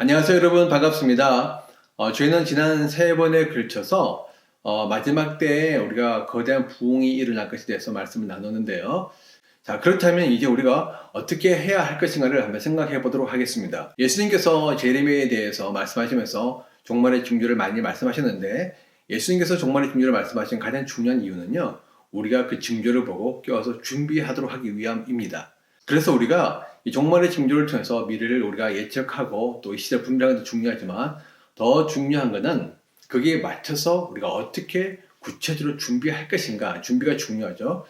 안녕하세요 여러분, 반갑습니다. 저희는 지난 세 번에 걸쳐서 마지막 때에 우리가 거대한 부흥이 일어날 것에 대해서 말씀을 나눴는데요. 자, 그렇다면 이제 우리가 어떻게 해야 할 것인가를 한번 생각해 보도록 하겠습니다. 예수님께서 제레미야에 대해서 말씀하시면서 종말의 징조를 많이 말씀하셨는데, 예수님께서 종말의 징조를 말씀하신 가장 중요한 이유는요, 우리가 그 징조를 보고 껴서 준비하도록 하기 위함입니다. 그래서 우리가 이 종말의 징조를 통해서 미래를 우리가 예측하고 또 이 시대 분별하는 것도 중요하지만, 더 중요한 것은 거기에 맞춰서 우리가 어떻게 구체적으로 준비할 것인가, 준비가 중요하죠.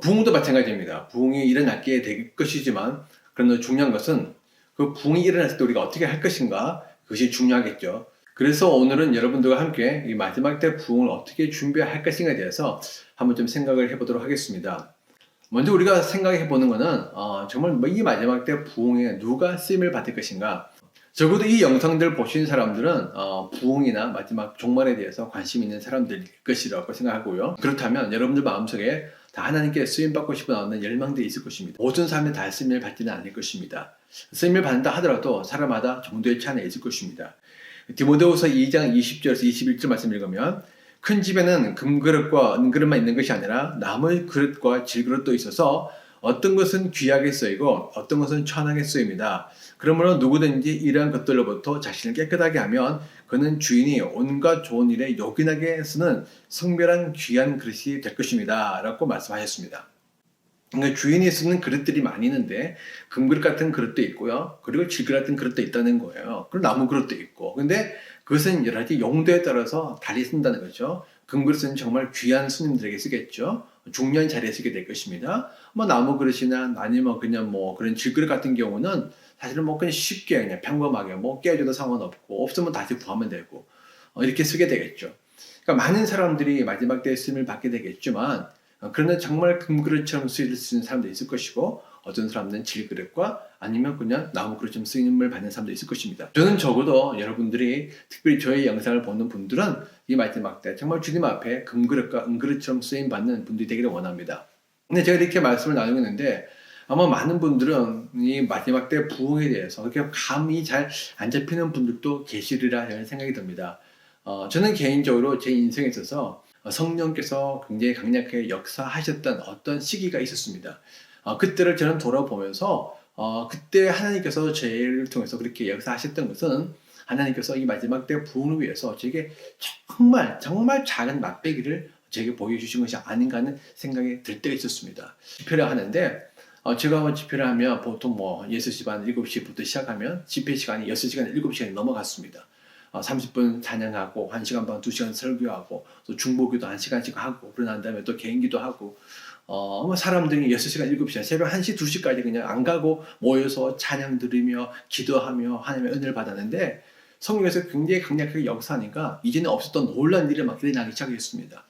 부흥도 마찬가지입니다. 부흥이 일어나게 될 것이지만, 그러나 중요한 것은 그 부흥이 일어났을 때 우리가 어떻게 할 것인가, 그것이 중요하겠죠. 그래서 오늘은 여러분들과 함께 이 마지막 때 부흥을 어떻게 준비할 것인가에 대해서 한번 좀 생각을 해보도록 하겠습니다. 먼저 우리가 생각해 보는 것은 정말 이 마지막 때 부흥에 누가 쓰임을 받을 것인가. 적어도 이 영상들 보신 사람들은 부흥이나 마지막 종말에 대해서 관심 있는 사람들일 것이라고 생각하고요. 그렇다면 여러분들 마음속에 다 하나님께 쓰임받고 싶어 나오는 열망들이 있을 것입니다. 모든 사람이 다 쓰임을 받지는 않을 것입니다. 쓰임을 받는다 하더라도 사람마다 정도의 차이가 있을 것입니다. 디모데후서 2장 20절에서 21절 말씀 읽으면, 큰 집에는 금그릇과 은그릇만 있는 것이 아니라 나무 그릇과 질그릇도 있어서 어떤 것은 귀하게 쓰이고 어떤 것은 천하게 쓰입니다. 그러므로 누구든지 이러한 것들로부터 자신을 깨끗하게 하면 그는 주인이 온갖 좋은 일에 요긴하게 쓰는 성별한 귀한 그릇이 될 것입니다 라고 말씀하셨습니다. 그러니까 주인이 쓰는 그릇들이 많이 있는데, 금그릇 같은 그릇도 있고요, 그리고 질그릇 같은 그릇도 있다는 거예요. 그리고 나무 그릇도 있고. 근데 그것은 여러 가지 용도에 따라서 달리 쓴다는 거죠. 금그릇은 정말 귀한 손님들에게 쓰겠죠. 중요한 자리에 쓰게 될 것입니다. 뭐 나무 그릇이나 아니면 그냥 뭐 그런 질그릇 같은 경우는 사실은 뭐 그냥 쉽게 그냥 평범하게 뭐 깨져도 상관없고, 없으면 다시 구하면 되고 이렇게 쓰게 되겠죠. 그러니까 많은 사람들이 마지막 때에 쓰임을 받게 되겠지만, 그러나 정말 금그릇처럼 쓰이는 사람도 있을 것이고, 어떤 사람들은 질그릇과 아니면 그냥 나무 그릇처럼 쓰임을 받는 사람도 있을 것입니다. 저는 적어도 여러분들이, 특별히 저의 영상을 보는 분들은 이 마지막 때 정말 주님 앞에 금그릇과 은그릇처럼 쓰임 받는 분들이 되기를 원합니다. 근데 제가 이렇게 말씀을 나누고 있는데, 아마 많은 분들은 이 마지막 때 부흥에 대해서 그렇게 감이 잘 안 잡히는 분들도 계시리라 하는 생각이 듭니다. 저는 개인적으로 제 인생에 있어서 성령께서 굉장히 강력하게 역사하셨던 어떤 시기가 있었습니다. 그때를 저는 돌아보면서 그때 하나님께서 저를 통해서 그렇게 역사하셨던 것은, 하나님께서 이 마지막 때 부흥을 위해서 제게 정말 정말 작은 맛배기를 제게 보여주신 것이 아닌가 하는 생각이 들 때가 있었습니다. 집회를 하는데, 제가 집회를 하면 보통 뭐 6시 반, 7시부터 시작하면 집회 시간이 6시간, 7시간이 넘어갔습니다. 30분 찬양하고 1시간 반, 2시간 설교하고 또 중보기도 1시간씩 하고, 그러고 난 다음에 또 개인기도 하고, 사람들이 6시간, 7시간, 새벽 1시, 2시까지 그냥 안 가고 모여서 찬양 들으며 기도하며 하나님의 은혜를 받았는데, 성경에서 굉장히 강력하게 역사하니까 이제는 없었던 놀라운 일이 막 일어나기 시작했습니다.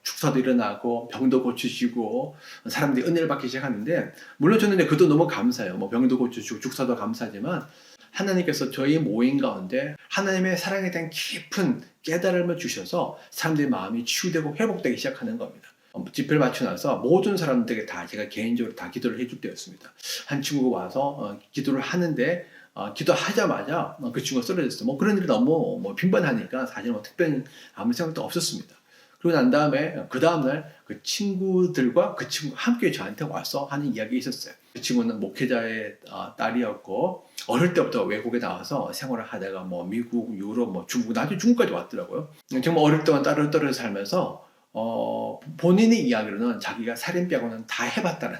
축사도 일어나고 병도 고치시고 사람들이 은혜를 받기 시작하는데, 물론 저는 그것도 너무 감사해요. 뭐 병도 고치시고 축사도 감사하지만, 하나님께서 저희 모임 가운데 하나님의 사랑에 대한 깊은 깨달음을 주셔서 사람들의 마음이 치유되고 회복되기 시작하는 겁니다. 집회를 마치고 나서 모든 사람들에게 다 제가 개인적으로 다 기도를 해줄 때였습니다. 한 친구가 와서 기도를 하는데, 기도하자마자 그 친구가 쓰러졌어요. 뭐 그런 일이 너무 빈번하니까 사실 특별히 아무 생각도 없었습니다. 그리고 난 다음에 그 다음날 그 친구들과 그 친구가 함께 저한테 와서 하는 이야기가 있었어요. 그 친구는 목회자의 딸이었고, 어릴 때부터 외국에 나와서 생활을 하다가 뭐 미국, 유럽, 뭐 중국, 나중에 중국까지 왔더라고요. 정말 어릴 때만 따로 떨어져 살면서 본인의 이야기로는 자기가 살인병원은 다 해봤다는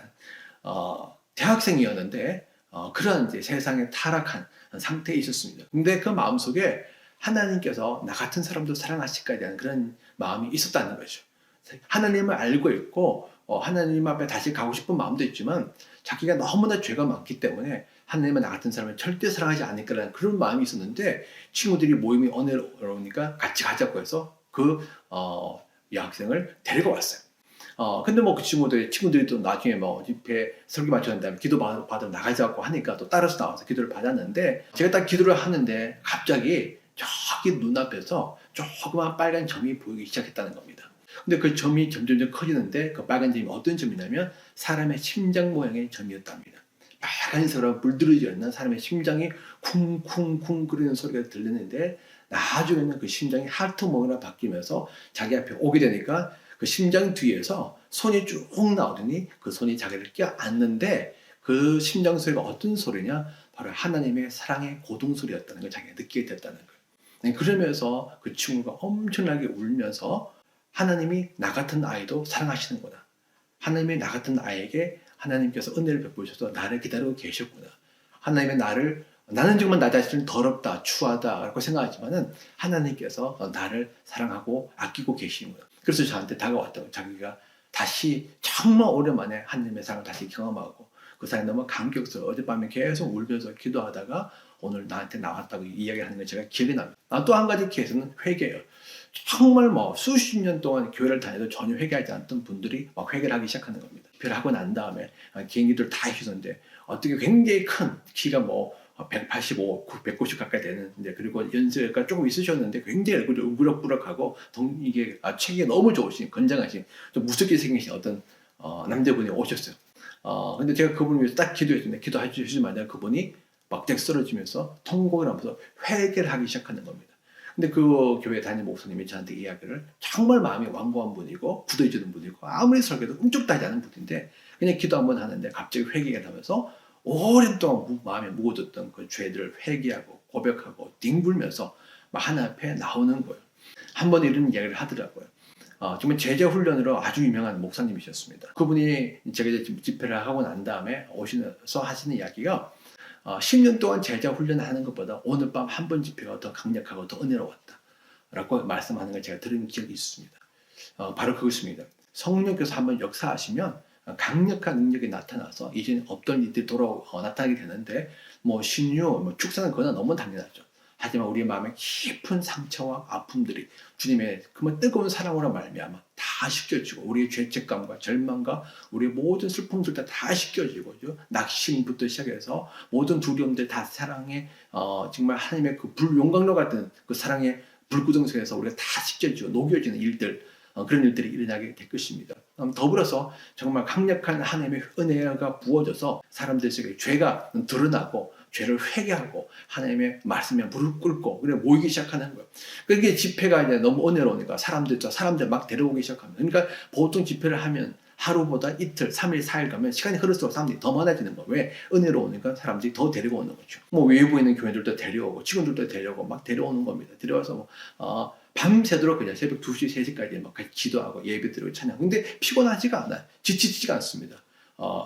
대학생이었는데, 그런 이제 세상에 타락한 상태에 있었습니다. 근데 그 마음속에 하나님께서 나 같은 사람도 사랑하실까에 대한 그런 마음이 있었다는 거죠. 하나님을 알고 있고 하나님 앞에 다시 가고 싶은 마음도 있지만, 자기가 너무나 죄가 많기 때문에 하나님은 나 같은 사람을 절대 사랑하지 않을 거라는 그런 마음이 있었는데, 친구들이 모임이 어려우니까 같이 가자고 해서 그 여학생을 데리고 왔어요. 근데 뭐 그 친구들이 또 나중에 뭐 집회 설교 마치는 다음에 기도 받으러 나가자고 하니까 또 따라서 나와서 기도를 받았는데, 제가 딱 기도를 하는데 갑자기 저기 눈앞에서 조그만 빨간 점이 보이기 시작했다는 겁니다. 근데 그 점이 점점 커지는데, 그 빨간 점이 어떤 점이냐면 사람의 심장 모양의 점이었답니다. 빨간색으로 물들어져 있는 사람의 심장이 쿵쿵쿵 거리는 소리가 들리는데 나중에는 그 심장이 하트몽으로 바뀌면서 자기 앞에 오게 되니까 그 심장 뒤에서 손이 쭉 나오더니 그 손이 자기를 껴안는데 그 심장 소리가 어떤 소리냐? 바로 하나님의 사랑의 고동 소리였다는 걸 자기가 느끼게 됐다는 거예요. 그러면서 그 친구가 엄청나게 울면서 하나님이 나 같은 아이도 사랑하시는구나. 하나님이 나 같은 아이에게 하나님께서 은혜를 베푸셔서 나를 기다리고 계셨구나. 하나님의 나는 정말 나 자신을 더럽다, 추하다 라고 생각하지만은 하나님께서 나를 사랑하고 아끼고 계시는구나. 그래서 저한테 다가왔다고 자기가 다시 정말 오랜만에 하나님의 사랑을 다시 경험하고 그 사람이 너무 감격스러워 어젯밤에 계속 울면서 기도하다가 오늘 나한테 나왔다고 이야기하는 걸 제가 기억이 납니다. 또 한 가지 케이스는 회개예요. 정말 수십 년 동안 교회를 다녀도 전혀 회개하지 않던 분들이 막 회개를 하기 시작하는 겁니다. 회개를 하고 난 다음에 비행기들 다 해주는데 어떻게 굉장히 큰 키가 185, 190 가까이 되는데 그리고 연세가 조금 있으셨는데 굉장히 얼굴이 우그럭부럭하고 이게 체격이 너무 좋으신 건장하신 좀 무섭게 생기신 어떤 남자분이 오셨어요. 근데 제가 그분을 위해서 딱 기도했는데 기도해 주시자마자 그분이 막대기 쓰러지면서 통곡을 하면서 회개를 하기 시작하는 겁니다. 근데 그 교회 담임 목사님이 저한테 이야기를 정말 마음이 완고한 분이고 굳어지는 분이고 아무리 설교도 꿈쩍도 하지 않은 분인데 그냥 기도 한번 하는데 갑자기 회개가 나면서 오랫동안 마음에 묵어뒀던 그 죄들을 회개하고 고백하고 뒹굴면서 하나님 앞에 나오는 거예요. 한 번 이런 이야기를 하더라고요. 정말 제자 훈련으로 아주 유명한 목사님이셨습니다. 그분이 제가 이제 집회를 하고 난 다음에 오셔서 하시는 이야기가 10년 동안 제자 훈련하는 것보다 오늘 밤 한 번 집회가 더 강력하고 더 은혜로웠다 라고 말씀하는 걸 제가 들은 기억이 있습니다. 바로 그것입니다. 성령께서 한번 역사하시면 강력한 능력이 나타나서 이제는 없던 일들이 나타나게 되는데 신유, 축사는 그건 너무 당연하죠. 하지만 우리의 마음에 깊은 상처와 아픔들이 주님의 그 뜨거운 사랑으로 말미암아 다 씻겨지고 우리의 죄책감과 절망과 우리의 모든 슬픔들 다 씻겨지고 낙심부터 시작해서 모든 두려움들 다 사랑의 정말 하나님의 그 불용광로 같은 그 사랑의 불구덩 속에서 우리가 다 씻겨지고 녹여지는 일들 그런 일들이 일어나게 될 것입니다. 더불어서 정말 강력한 하나님의 은혜가 부어져서 사람들 속에 죄가 드러나고 죄를 회개하고 하나님의 말씀에 무릎 꿇고 그래 모이기 시작하는 거예요. 그게 집회가 이제 너무 은혜로우니까 사람들 막 데려오기 시작합니다. 그러니까 보통 집회를 하면 하루보다 이틀, 3일, 4일 가면 시간이 흐를수록 사람들이 더 많아지는 거예요. 왜? 은혜로우니까 사람들이 더 데리고 오는 거죠. 외부에 있는 교회들도 데려오고 직원들도 데려오고 막 데려오는 겁니다. 데려와서 밤새도록 그냥 새벽 2시, 3시까지 막 같이 기도하고 예배드리고 찬양. 근데 피곤하지가 않아요. 지치지가 않습니다.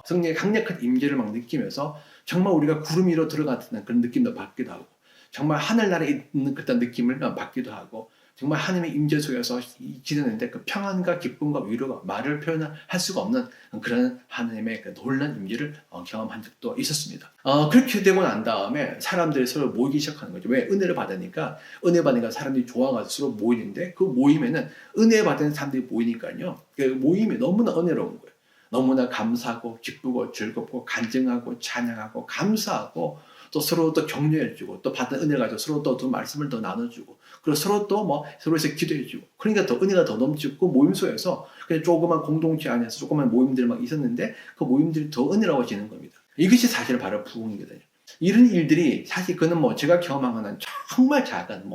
성령의 강력한 임재를 막 느끼면서 정말 우리가 구름 위로 들어가는 그런 느낌도 받기도 하고 정말 하늘나라에 있는 그런 느낌을 받기도 하고 정말 하나님의 임재 속에서 지내는데 그 평안과 기쁨과 위로가 말을 표현할 수가 없는 그런 하나님의 그 놀라운 임재를 경험한 적도 있었습니다. 그렇게 되고 난 다음에 사람들이 서로 모이기 시작하는 거죠. 왜? 은혜를 받으니까 은혜 받으니까 사람들이 좋아가지고 서로 모이는데 그 모임에는 은혜 받은 사람들이 모이니까요. 그 모임이 너무나 은혜로운 거예요. 너무나 감사하고 기쁘고 즐겁고 간증하고 찬양하고 감사하고 또 서로 또 격려해주고 또 받은 은혜를 가지고 서로 또 말씀을 더 나눠주고 그리고 서로 또 서로에서 기도해주고 그러니까 더 은혜가 더 넘치고 모임 속에서 그냥 조그만 공동체 안에서 조그만 모임들 막 있었는데 그 모임들이 더 은혜로워지는 겁니다. 이것이 사실 바로 부흥이거든요. 이런 일들이 사실 그는 제가 경험한 거는 정말 작은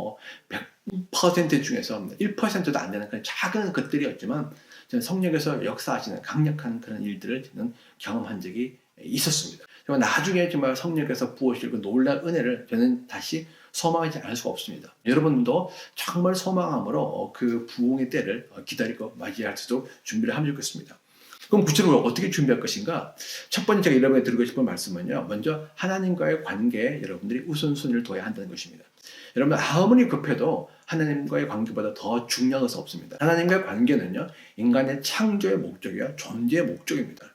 100% 중에서 1%도 안 되는 그런 작은 것들이었지만 저는 성령에서 역사하시는 강력한 그런 일들을 저는 경험한 적이 있었습니다. 정말 나중에 정말 성령께서 부어주실 그 놀라운 은혜를 저는 다시 소망하지 않을 수가 없습니다. 여러분도 정말 소망함으로 그 부흥의 때를 기다리고 맞이할 수 있도록 준비를 하면 좋겠습니다. 그럼 구체적으로 어떻게 준비할 것인가? 첫 번째 제가 여러분에게 드리고 싶은 말씀은요. 먼저 하나님과의 관계에 여러분들이 우선순위를 둬야 한다는 것입니다. 여러분 아무리 급해도 하나님과의 관계보다 더 중요한 것은 없습니다. 하나님과의 관계는요. 인간의 창조의 목적이요. 존재의 목적입니다.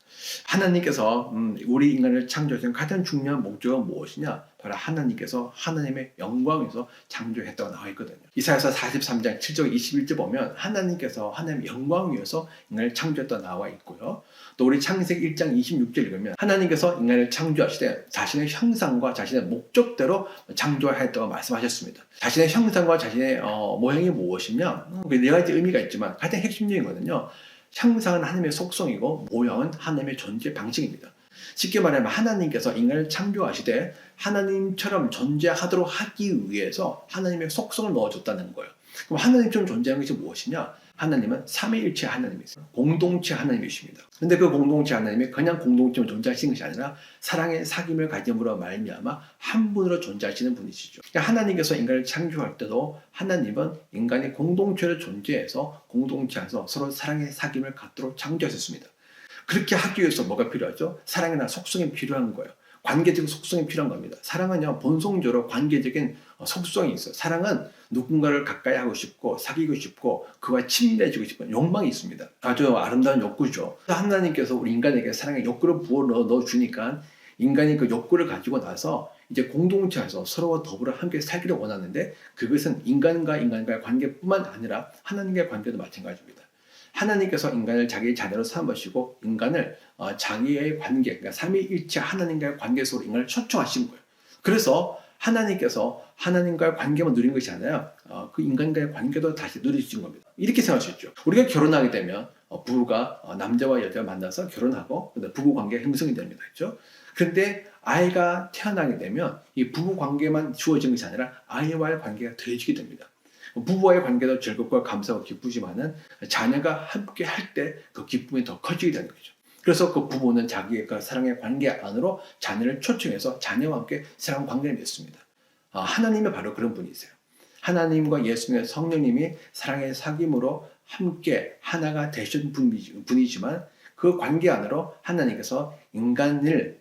하나님께서 우리 인간을 창조하신 가장 중요한 목적은 무엇이냐? 바로 하나님께서 하나님의 영광에서 창조했다고 나와 있거든요. 이사야서 43장 7절 21절 보면 하나님께서 하나님의 영광 위에서 인간을 창조했다고 나와 있고요. 또 우리 창세기 1장 26절 읽으면 하나님께서 인간을 창조하시되 자신의 형상과 자신의 목적대로 창조하였다고 말씀하셨습니다. 자신의 형상과 자신의 모양이 무엇이냐? 네 가지 의미가 있지만 가장 핵심적인 거는요. 형상은 하나님의 속성이고 모양은 하나님의 존재 방식입니다. 쉽게 말하면 하나님께서 인간을 창조하시되 하나님처럼 존재하도록 하기 위해서 하나님의 속성을 넣어줬다는 거예요. 그럼 하나님처럼 존재하는 것이 무엇이냐? 하나님은 삼위일체 하나님이세요. 공동체 하나님이십니다. 근데 그 공동체 하나님이 그냥 공동체로 존재하시는 것이 아니라 사랑의 사귐을 가짐으로 말미암아 한 분으로 존재하시는 분이시죠. 그러니까 하나님께서 인간을 창조할 때도 하나님은 인간이 공동체로 존재해서 공동체 안에서 서로 사랑의 사귐을 갖도록 창조하셨습니다. 그렇게 하기 위해서 뭐가 필요하죠? 사랑이나 속성이 필요한 거예요. 관계적인 속성이 필요한 겁니다. 사랑은요, 본성적으로 관계적인 속성이 있어요. 사랑은 누군가를 가까이 하고 싶고 사귀고 싶고 그와 친밀해지고 싶은 욕망이 있습니다. 아주 아름다운 욕구죠. 하나님께서 우리 인간에게 사랑의 욕구를 부어 넣어주니까 인간이 그 욕구를 가지고 나서 이제 공동체에서 서로와 더불어 함께 살기를 원하는데, 그것은 인간과의 관계뿐만 아니라 하나님과의 관계도 마찬가지입니다. 하나님께서 인간을 자기의 자녀로 삼으시고 인간을 자기의 관계, 그러니까 삼위일체 하나님과의 관계 속으로 인간을 초청하신 거예요. 그래서 하나님께서 하나님과의 관계만 누린 것이 아니라 그 인간과의 관계도 다시 누리신 겁니다. 이렇게 생각할 수 있죠. 우리가 결혼하게 되면 부부가 남자와 여자가 만나서 결혼하고 부부 관계가 형성이 됩니다. 그렇죠? 그런데 아이가 태어나게 되면 이 부부 관계만 주어진 것이 아니라 아이와의 관계가 더해지게 됩니다. 부부와의 관계도 즐겁고 감사하고 기쁘지만은 자녀가 함께 할 때 그 기쁨이 더 커지게 되는 거죠. 그래서 그 부부는 자기의 그 사랑의 관계 안으로 자녀를 초청해서 자녀와 함께 사랑 관계를 맺습니다. 하나님이 바로 그런 분이세요. 하나님과 예수님의 성령님이 사랑의 사귐으로 함께 하나가 되신 분이지만 그 관계 안으로 하나님께서 인간을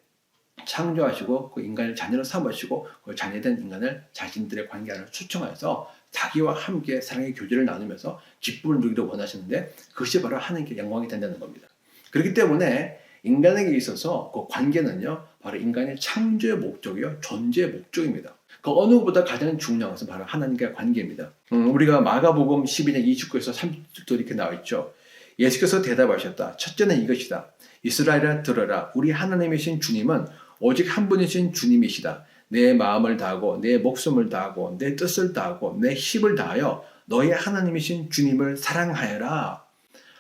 창조하시고 그 인간을 자녀로 삼으시고 그 자녀된 인간을 자신들의 관계 안으로 초청해서 자기와 함께 사랑의 교제를 나누면서 기쁨을 누리기를 원하시는데, 그것이 바로 하나님께 영광이 된다는 겁니다. 그렇기 때문에 인간에게 있어서 그 관계는요, 바로 인간의 창조의 목적이요, 존재의 목적입니다. 그 어느 것보다 가장 중요한 것은 바로 하나님과의 관계입니다. 우리가 마가복음 12장 29에서 30절 이렇게 나와 있죠. 예수께서 대답하셨다. 첫째는 이것이다. 이스라엘아 들어라. 우리 하나님이신 주님은 오직 한 분이신 주님이시다. 내 마음을 다하고 내 목숨을 다하고 내 뜻을 다하고 내 힘을 다하여 너의 하나님이신 주님을 사랑하여라.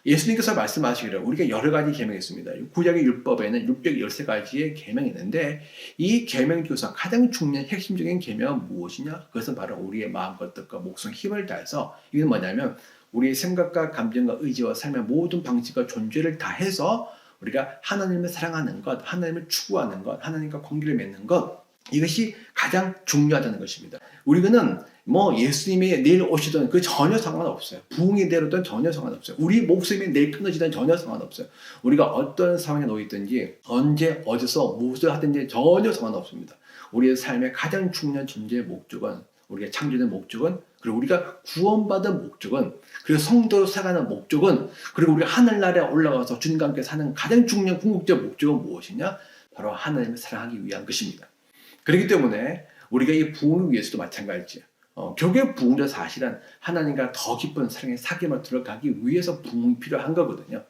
예수님께서 말씀하시기를 우리가 여러 가지 계명이 있습니다. 구약의 율법에는 613가지의 계명이 있는데 이 계명 중에서 가장 중요한 핵심적인 계명은 무엇이냐? 그것은 바로 우리의 마음과 뜻과 목숨, 힘을 다해서, 이건 뭐냐면 우리의 생각과 감정과 의지와 삶의 모든 방식과 존재를 다해서 우리가 하나님을 사랑하는 것, 하나님을 추구하는 것, 하나님과 관계를 맺는 것, 이것이 가장 중요하다는 것입니다. 우리는 예수님이 내일 오시든 그 전혀 상관없어요. 부흥이 되든 전혀 상관없어요. 우리 목숨이 내일 끊어지든 전혀 상관없어요. 우리가 어떤 상황에 놓여 있든지 언제 어디서 무엇을 하든지 전혀 상관없습니다. 우리의 삶의 가장 중요한 존재의 목적은, 우리가 창조된 목적은, 그리고 우리가 구원받은 목적은, 그리고 성도로 살아가는 목적은, 그리고 우리가 하늘나라에 올라가서 주님과 함께 사는 가장 중요한 궁극적 목적은 무엇이냐? 바로 하나님을 사랑하기 위한 것입니다. 그렇기 때문에 우리가 이 부흥을 위해서도 마찬가지예요. 교회 부흥도 사실은 하나님과 더 깊은 사랑의 사귐을 들어가기 위해서 부흥이 필요한 거거든요.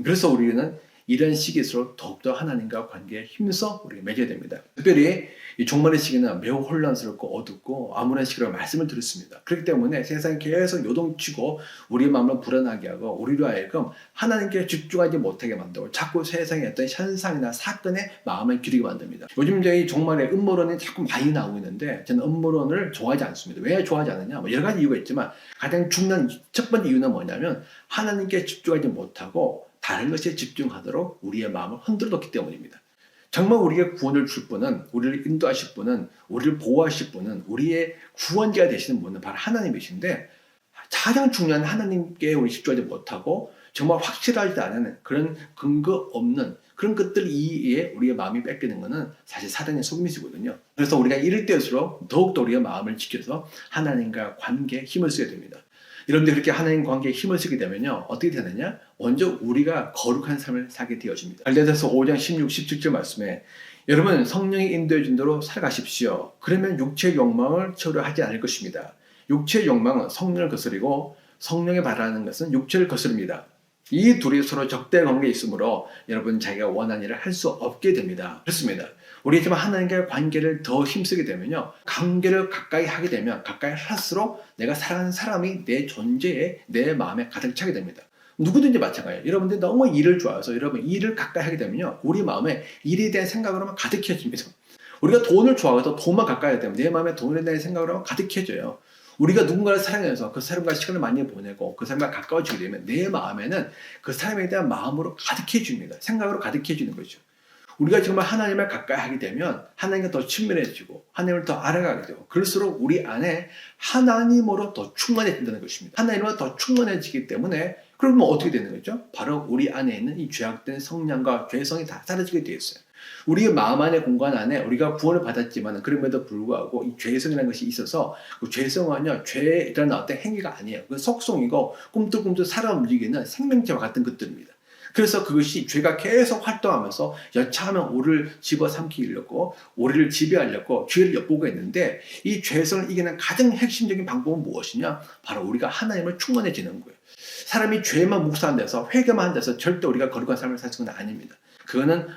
그래서 우리는 이런 시기일수록 더욱더 하나님과 관계에 힘써 우리가 맺어야 됩니다. 특별히 이 종말의 시기는 매우 혼란스럽고 어둡고 암울한 시기로 말씀을 드렸습니다. 그렇기 때문에 세상이 계속 요동치고 우리의 마음을 불안하게 하고 우리로 하여금 하나님께 집중하지 못하게 만들고 자꾸 세상의 어떤 현상이나 사건에 마음을 기르게 만듭니다. 요즘 이 종말의 음모론이 자꾸 많이 나오고 있는데 저는 음모론을 좋아하지 않습니다. 왜 좋아하지 않느냐? 여러 가지 이유가 있지만 가장 중요한 첫 번째 이유는 뭐냐면 하나님께 집중하지 못하고 다른 것에 집중하도록 우리의 마음을 흔들어뒀기 때문입니다. 정말 우리에게 구원을 줄 분은, 우리를 인도하실 분은, 우리를 보호하실 분은, 우리의 구원자가 되시는 분은 바로 하나님이신데, 가장 중요한 하나님께 우리 집중하지 못하고 정말 확실하지 않은 그런 근거 없는 그런 것들 이에 우리의 마음이 뺏기는 것은 사실 사단의 속임수거든요. 그래서 우리가 이럴 때일수록 더욱더 우리의 마음을 지켜서 하나님과 관계에 힘을 써야 됩니다. 여러분들 그렇게 하나님 관계에 힘을 쓰게 되면요, 어떻게 되느냐? 먼저 우리가 거룩한 삶을 살게 되어집니다. 갈라디아서 5장 16, 17절 말씀에 여러분 성령이 인도해 준 대로 살아가십시오. 그러면 육체의 욕망을 채우려 하지 않을 것입니다. 육체의 욕망은 성령을 거스르고 성령이 바라는 것은 육체를 거스릅니다. 이 둘이 서로 적대 관계에 있으므로 여러분 자기가 원하는 일을 할 수 없게 됩니다. 그렇습니다. 우리 지금 하나님과의 관계를 더 힘쓰게 되면요, 관계를 가까이 하게 되면 가까이 할수록 내가 사랑하는 사람이 내 존재에, 내 마음에 가득 차게 됩니다. 누구든지 마찬가지예요. 여러분들이 너무 일을 좋아해서 여러분 일을 가까이 하게 되면요, 우리 마음에 일에 대한 생각으로만 가득해집니다. 우리가 돈을 좋아해서 돈만 가까이 하게 되면 내 마음에 돈에 대한 생각으로만 가득해져요. 우리가 누군가를 사랑해서 그 사람과 시간을 많이 보내고 그 사람과 가까워지게 되면 내 마음에는 그 사람에 대한 마음으로 가득해집니다. 생각으로 가득해지는 거죠. 우리가 정말 하나님을 가까이 하게 되면 하나님과 더 친밀해지고 하나님을 더 알아가게 되고, 그럴수록 우리 안에 하나님으로 더 충만해진다는 것입니다. 하나님으로 더 충만해지기 때문에, 그러면 어떻게 되는 거죠? 바로 우리 안에 있는 이 죄악된 성량과 죄성이 다 사라지게 되어 있어요. 우리의 마음 안의 공간 안에 우리가 구원을 받았지만 그럼에도 불구하고 이 죄성이라는 것이 있어서, 그 죄성은요, 죄라는 어떤 행위가 아니에요. 그 속성이고 꿈틀꿈틀 살아 움직이는 생명체와 같은 것들입니다. 그래서 그것이 죄가 계속 활동하면서 여차하면 우리를 집어삼키려고, 우리를 지배하려고 죄를 엿보고 있는데, 이 죄성을 이기는 가장 핵심적인 방법은 무엇이냐? 바로 우리가 하나님을 충만해지는 거예요. 사람이 죄만 묵상한 데서, 회개만 한 데서 절대 우리가 거룩한 삶을 살 수는 아닙니다. 그거는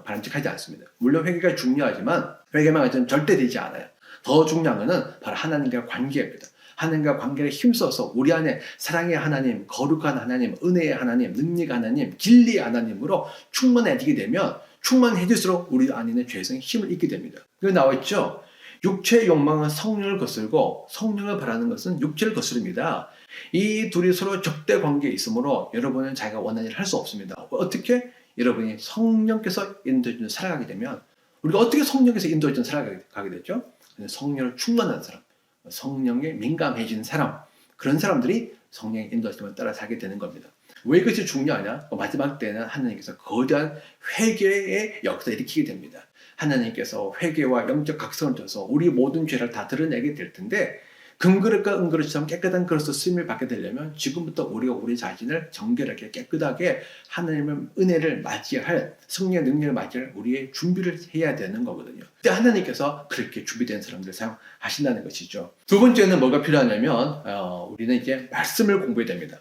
바람직하지 않습니다. 물론 회개가 중요하지만 회개만 하면 절대 되지 않아요. 더 중요한 것은 바로 하나님과 관계입니다. 하나님과 관계를 힘써서 우리 안에 사랑의 하나님, 거룩한 하나님, 은혜의 하나님, 능력의 하나님, 진리의 하나님으로 충만해지게 되면, 충만해질수록 우리 안에 있는 죄성이 힘을 잃게 됩니다. 그게 나와있죠? 육체의 욕망은 성령을 거슬고 성령을 바라는 것은 육체를 거스릅니다. 이 둘이 서로 적대 관계에 있으므로 여러분은 자기가 원하는 일을 할 수 없습니다. 어떻게? 여러분이 성령께서 인도해주는 살아가게 되면, 우리가 어떻게 성령께서 인도해주는 살아가게 되죠? 성령을 충만한 사람, 성령에 민감해진 사람, 그런 사람들이 성령의 인도하심을 따라 살게 되는 겁니다. 왜 그것이 중요하냐? 마지막 때는 하나님께서 거대한 회개의 역사를 일으키게 됩니다. 하나님께서 회개와 영적 각성을 줘서 우리 모든 죄를 다 드러내게 될 텐데, 금그릇과 은그릇처럼 깨끗한 그릇으로 쓰임을 받게 되려면 지금부터 우리가 우리 자신을 정결하게 깨끗하게 하나님의 은혜를 맞이할, 성령의 능력을 맞이할 우리의 준비를 해야 되는 거거든요. 그때 하나님께서 그렇게 준비된 사람들을 사용하신다는 것이죠. 두 번째는 뭐가 필요하냐면 우리는 이제 말씀을 공부해야 됩니다.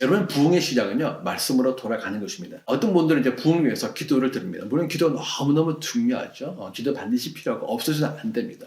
여러분, 부흥의 시작은요, 말씀으로 돌아가는 것입니다. 어떤 분들은 이제 부흥을 위해서 기도를 드립니다. 물론 기도가 너무너무 중요하죠. 기도 반드시 필요하고 없어서는 안 됩니다.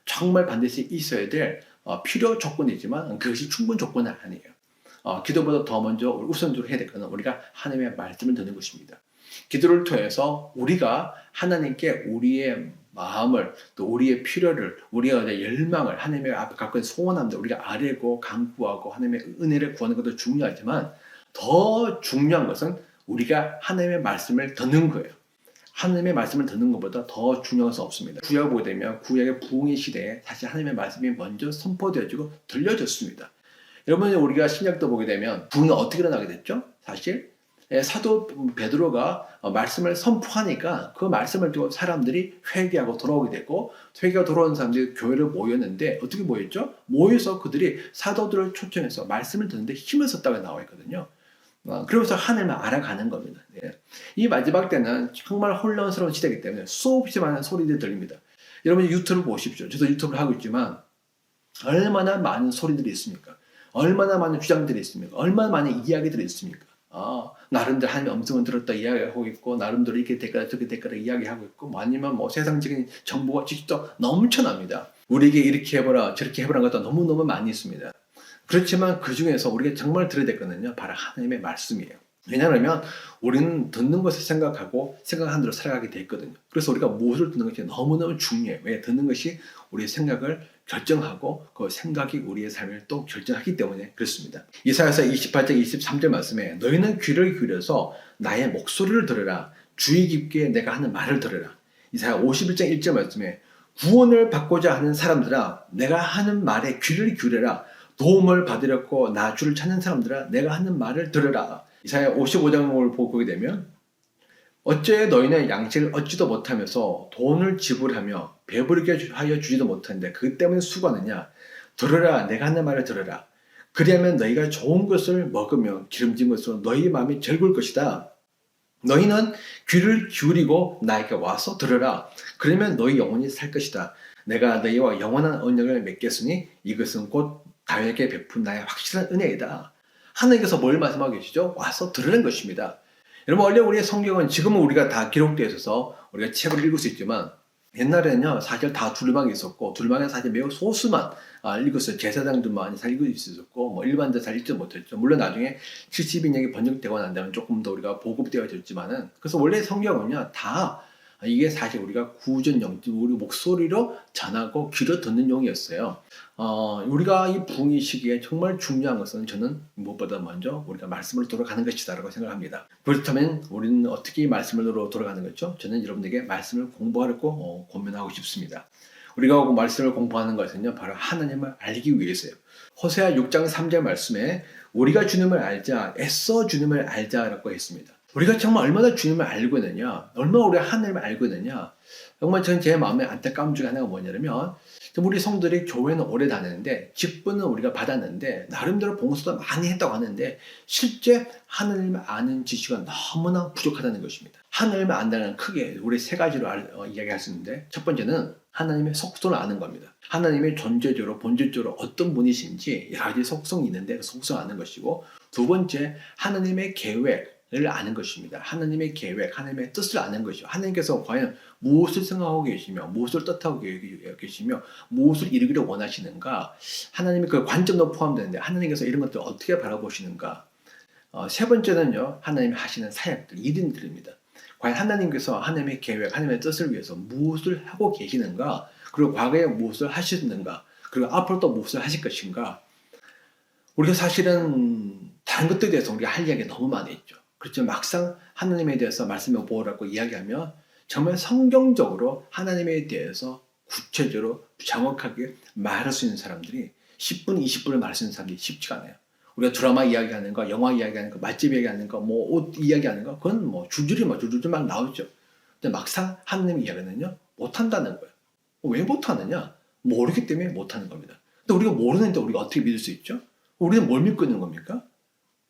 정말 반드시 있어야 될 필요 조건이지만 그것이 충분 조건은 아니에요. 기도보다 더 먼저 우선적으로 해야 될 것은 우리가 하나님의 말씀을 듣는 것입니다. 기도를 통해서 우리가 하나님께 우리의 마음을, 또 우리의 필요를, 우리의 열망을 하나님의 앞에 갖고 있는 소원함들 우리가 아뢰고 간구하고 하나님의 은혜를 구하는 것도 중요하지만, 더 중요한 것은 우리가 하나님의 말씀을 듣는 거예요. 하나님의 말씀을 듣는 것보다 더 중요한 것은 없습니다. 구약을 보게 되면 구약의 부흥의 시대에 사실 하나님의 말씀이 먼저 선포되어지고 들려졌습니다. 여러분, 우리가 신약도 보게 되면 부흥이 어떻게 일어나게 됐죠? 사실 사도 베드로가 말씀을 선포하니까 그 말씀을 두고 사람들이 회개하고 돌아오게 되고, 회개하고 돌아온 사람들이 교회를 모였는데 어떻게 모였죠? 모여서 그들이 사도들을 초청해서 말씀을 듣는데 힘을 썼다고 나와 있거든요. 그러면서 하나님을 알아가는 겁니다. 이 마지막 때는 정말 혼란스러운 시대이기 때문에 수없이 많은 소리들이 들립니다. 여러분 유튜브 보십시오. 저도 유튜브를 하고 있지만 얼마나 많은 소리들이 있습니까? 얼마나 많은 주장들이 있습니까? 얼마나 많은 이야기들이 있습니까? 나름대로 하나님의 음성을 들었다 이야기하고 있고, 나름대로 이렇게 됐거나 저렇게 됐거나 이야기하고 있고, 아니면 세상적인 정보가 지식도 넘쳐납니다. 우리에게 이렇게 해보라 저렇게 해보라는 것도 너무너무 많이 있습니다. 그렇지만 그 중에서 우리가 정말 들어야 될 것은요, 바로 하나님의 말씀이에요. 왜냐하면 우리는 듣는 것을 생각하고 생각한 대로 살아가게 돼 있거든요. 그래서 우리가 무엇을 듣는 것이 너무너무 중요해요. 왜? 듣는 것이 우리의 생각을 결정하고 그 생각이 우리의 삶을 또 결정하기 때문에 그렇습니다. 이사야서 28장 23절 말씀에 너희는 귀를 기울여서 나의 목소리를 들으라. 주의 깊게 내가 하는 말을 들으라. 이사야 51장 1절 말씀에 구원을 받고자 하는 사람들아 내가 하는 말에 귀를 기울여라. 도움을 받으려고 나 주를 찾는 사람들아 내가 하는 말을 들으라. 이사야 55장을 보게 되면 어째 너희는 양식을 얻지도 못하면서 돈을 지불하며 배부르게 하여 주지도 못하는데 그 때문에 수고하느냐. 들으라. 내가 하는 말을 들으라. 그리하면 너희가 좋은 것을 먹으며 기름진 것으로 너희 마음이 즐거울 것이다. 너희는 귀를 기울이고 나에게 와서 들으라. 그러면 너희 영혼이 살 것이다. 내가 너희와 영원한 언약을 맺겠으니 이것은 곧 다윗에게 베푼 나의 확실한 은혜이다. 하나님께서 뭘 말씀하고 계시죠? 와서 들으는 것입니다. 여러분, 원래 우리의 성경은 지금은 우리가 다 기록되어 있어서 우리가 책을 읽을 수 있지만 옛날에는요, 사실 다 두루마기 있었고, 두루마기는 사실 매우 소수만 읽었어요. 제사장들만 잘 읽을 수 있었고, 뭐 일반인들 잘 읽지 못했죠. 물론 나중에 70인역이 번역되고 난 다음에 조금 더 우리가 보급되어졌지만은, 그래서 원래 성경은요, 다 이게 사실 우리가 구전용, 우리 목소리로 전하고 귀로 듣는 용이었어요. 우리가 이 부흥의 시기에 정말 중요한 것은 저는 무엇보다 먼저 우리가 말씀으로 돌아가는 것이다라고 생각합니다. 그렇다면 우리는 어떻게 이 말씀으로 돌아가는 거죠? 저는 여러분에게 말씀을 공부하려고 고민하고 싶습니다. 우리가 말씀을 공부하는 것은요, 바로 하나님을 알기 위해서요. 호세아 6장 3절 말씀에 우리가 주님을 알자, 애써 주님을 알자라고 했습니다. 우리가 정말 얼마나 주님을 알고 있느냐, 얼마나 우리가 하나님을 알고 있느냐, 정말 저는 제 마음에 안타까움 중에 하나가 뭐냐면, 우리 성도들이 교회는 오래 다녔는데, 직분은 우리가 받았는데, 나름대로 봉사도 많이 했다고 하는데, 실제 하나님을 아는 지식은 너무나 부족하다는 것입니다. 하나님을 안다는 크게 우리 세 가지로 이야기할 수 있는데, 첫 번째는 하나님의 속성을 아는 겁니다. 하나님의 존재적으로, 본질적으로 어떤 분이신지 여러 가지 속성이 있는데, 그 속성을 아는 것이고, 두 번째, 하나님의 계획을 아는 것입니다. 하나님의 계획, 하나님의 뜻을 아는 것이죠. 하나님께서 과연 무엇을 생각하고 계시며, 무엇을 뜻하고 계시며, 무엇을 이루기를 원하시는가, 하나님의 그 관점도 포함되는데, 하나님께서 이런 것들을 어떻게 바라보시는가. 세 번째는요, 하나님이 하시는 사역들, 일인들입니다. 과연 하나님께서 하나님의 계획, 하나님의 뜻을 위해서 무엇을 하고 계시는가, 그리고 과거에 무엇을 하셨는가, 그리고 앞으로 또 무엇을 하실 것인가. 우리가 사실은 다른 것들에 대해서 우리가 할 이야기가 너무 많이 있죠. 그렇지만 막상 하나님에 대해서 말씀해 보라고 이야기하면 정말 성경적으로 하나님에 대해서 구체적으로 정확하게 말할 수 있는 사람들이 10분, 20분을 말할 수 있는 사람들이 쉽지가 않아요. 우리가 드라마 이야기하는 거, 영화 이야기하는 거, 맛집 이야기하는 거, 뭐 옷 이야기하는 거, 그건 뭐 줄줄이 막 나오죠. 근데 막상 하나님 이야기는요, 못한다는 거예요. 왜 못하느냐? 모르기 때문에 못하는 겁니다. 근데 우리가 모르는데 우리가 어떻게 믿을 수 있죠? 우리는 뭘 믿고 있는 겁니까?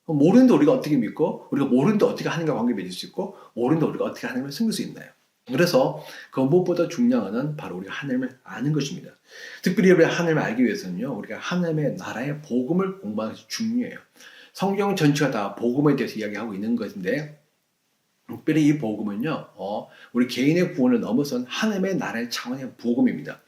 모르는데 우리가 어떻게 믿고, 우리가 모르는데 어떻게 하나님과 관계 맺을 수 있고, 모르는데 우리가 어떻게 하나님을 섬길 수 있나요? 그래서 그 무엇보다 중요한 것은 바로 우리가 하나님을 아는 것입니다. 특별히 우리가 하나님을 알기 위해서는요, 우리가 하나님의 나라의 복음을 공부하는 것이 중요해요. 성경 전체가 다 복음에 대해서 이야기하고 있는 것인데, 특별히 이 복음은요, 우리 개인의 구원을 넘어선 하나님의 나라의 차원의 복음입니다.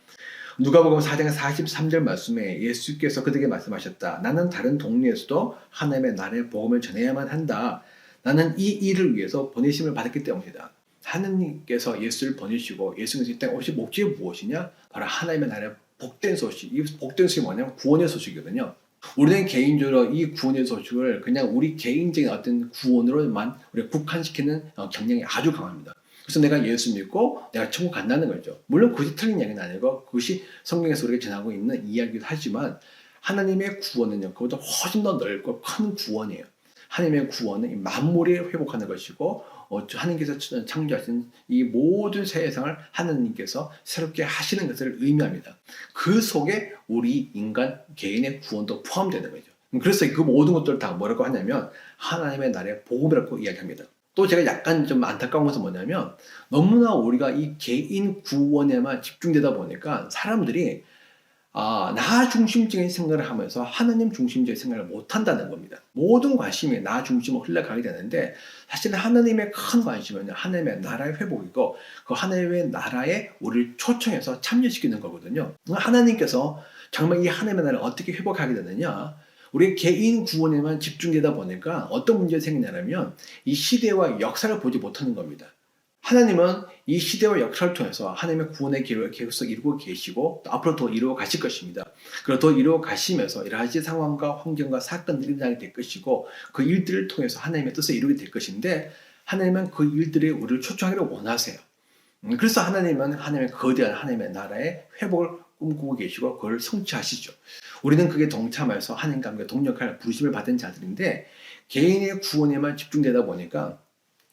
누가복음 4장 43절 말씀에 예수께서 그들에게 말씀하셨다. 나는 다른 동네에서도 하나님의 나라의 복음을 전해야만 한다. 나는 이 일을 위해서 보내심을 받았기 때문이다. 하느님께서 예수를 보내시고 예수께서 이 땅에 오신 목적이 무엇이냐? 바로 하나님의 나라의 복된 소식. 이 복된 소식이 뭐냐면 구원의 소식이거든요. 우리는 개인적으로 이 구원의 소식을 그냥 우리 개인적인 어떤 구원으로만 우리가 국한시키는 경향이 아주 강합니다. 그래서 내가 예수 믿고 내가 천국 간다는 거죠. 물론 그것이 틀린 이야기는 아니고 그것이 성경에서 우리가 전하고 있는 이야기도 하지만 하나님의 구원은요, 그보다 훨씬 더 넓고 큰 구원이에요. 하나님의 구원은 만물이 회복하는 것이고 하나님께서 창조하신 이 모든 세상을 하나님께서 새롭게 하시는 것을 의미합니다. 그 속에 우리 인간 개인의 구원도 포함되는 거죠. 그래서 그 모든 것들을 다 뭐라고 하냐면 하나님의 나라의 복음이라고 이야기합니다. 또 제가 약간 좀 안타까운 것은 뭐냐면 너무나 우리가 이 개인 구원에만 집중되다 보니까 사람들이 나 중심적인 생각을 하면서 하나님 중심적인 생각을 못한다는 겁니다. 모든 관심이 나 중심으로 흘러가게 되는데 사실 하나님의 큰 관심은 하나님의 나라의 회복이고 그 하나님의 나라에 우리를 초청해서 참여시키는 거거든요. 하나님께서 정말 이 하나님의 나라를 어떻게 회복하게 되느냐, 우리 개인 구원에만 집중되다 보니까 어떤 문제가 생기냐면 이 시대와 역사를 보지 못하는 겁니다. 하나님은 이 시대와 역사를 통해서 하나님의 구원의 계획을 계속 이루고 계시고 또 앞으로 더 이루어 가실 것입니다. 그리고 더 이루어 가시면서 여러 가지 상황과 환경과 사건들이 일어나게 될 것이고 그 일들을 통해서 하나님의 뜻을 이루게 될 것인데 하나님은 그 일들이 우리를 초청하기를 원하세요. 그래서 하나님은 하나님의 거대한 하나님의 나라의 회복을 꿈꾸고 계시고 그걸 성취하시죠. 우리는 그게 동참해서 하나님과 함께 동력할 부르심을 받은 자들인데 개인의 구원에만 집중되다 보니까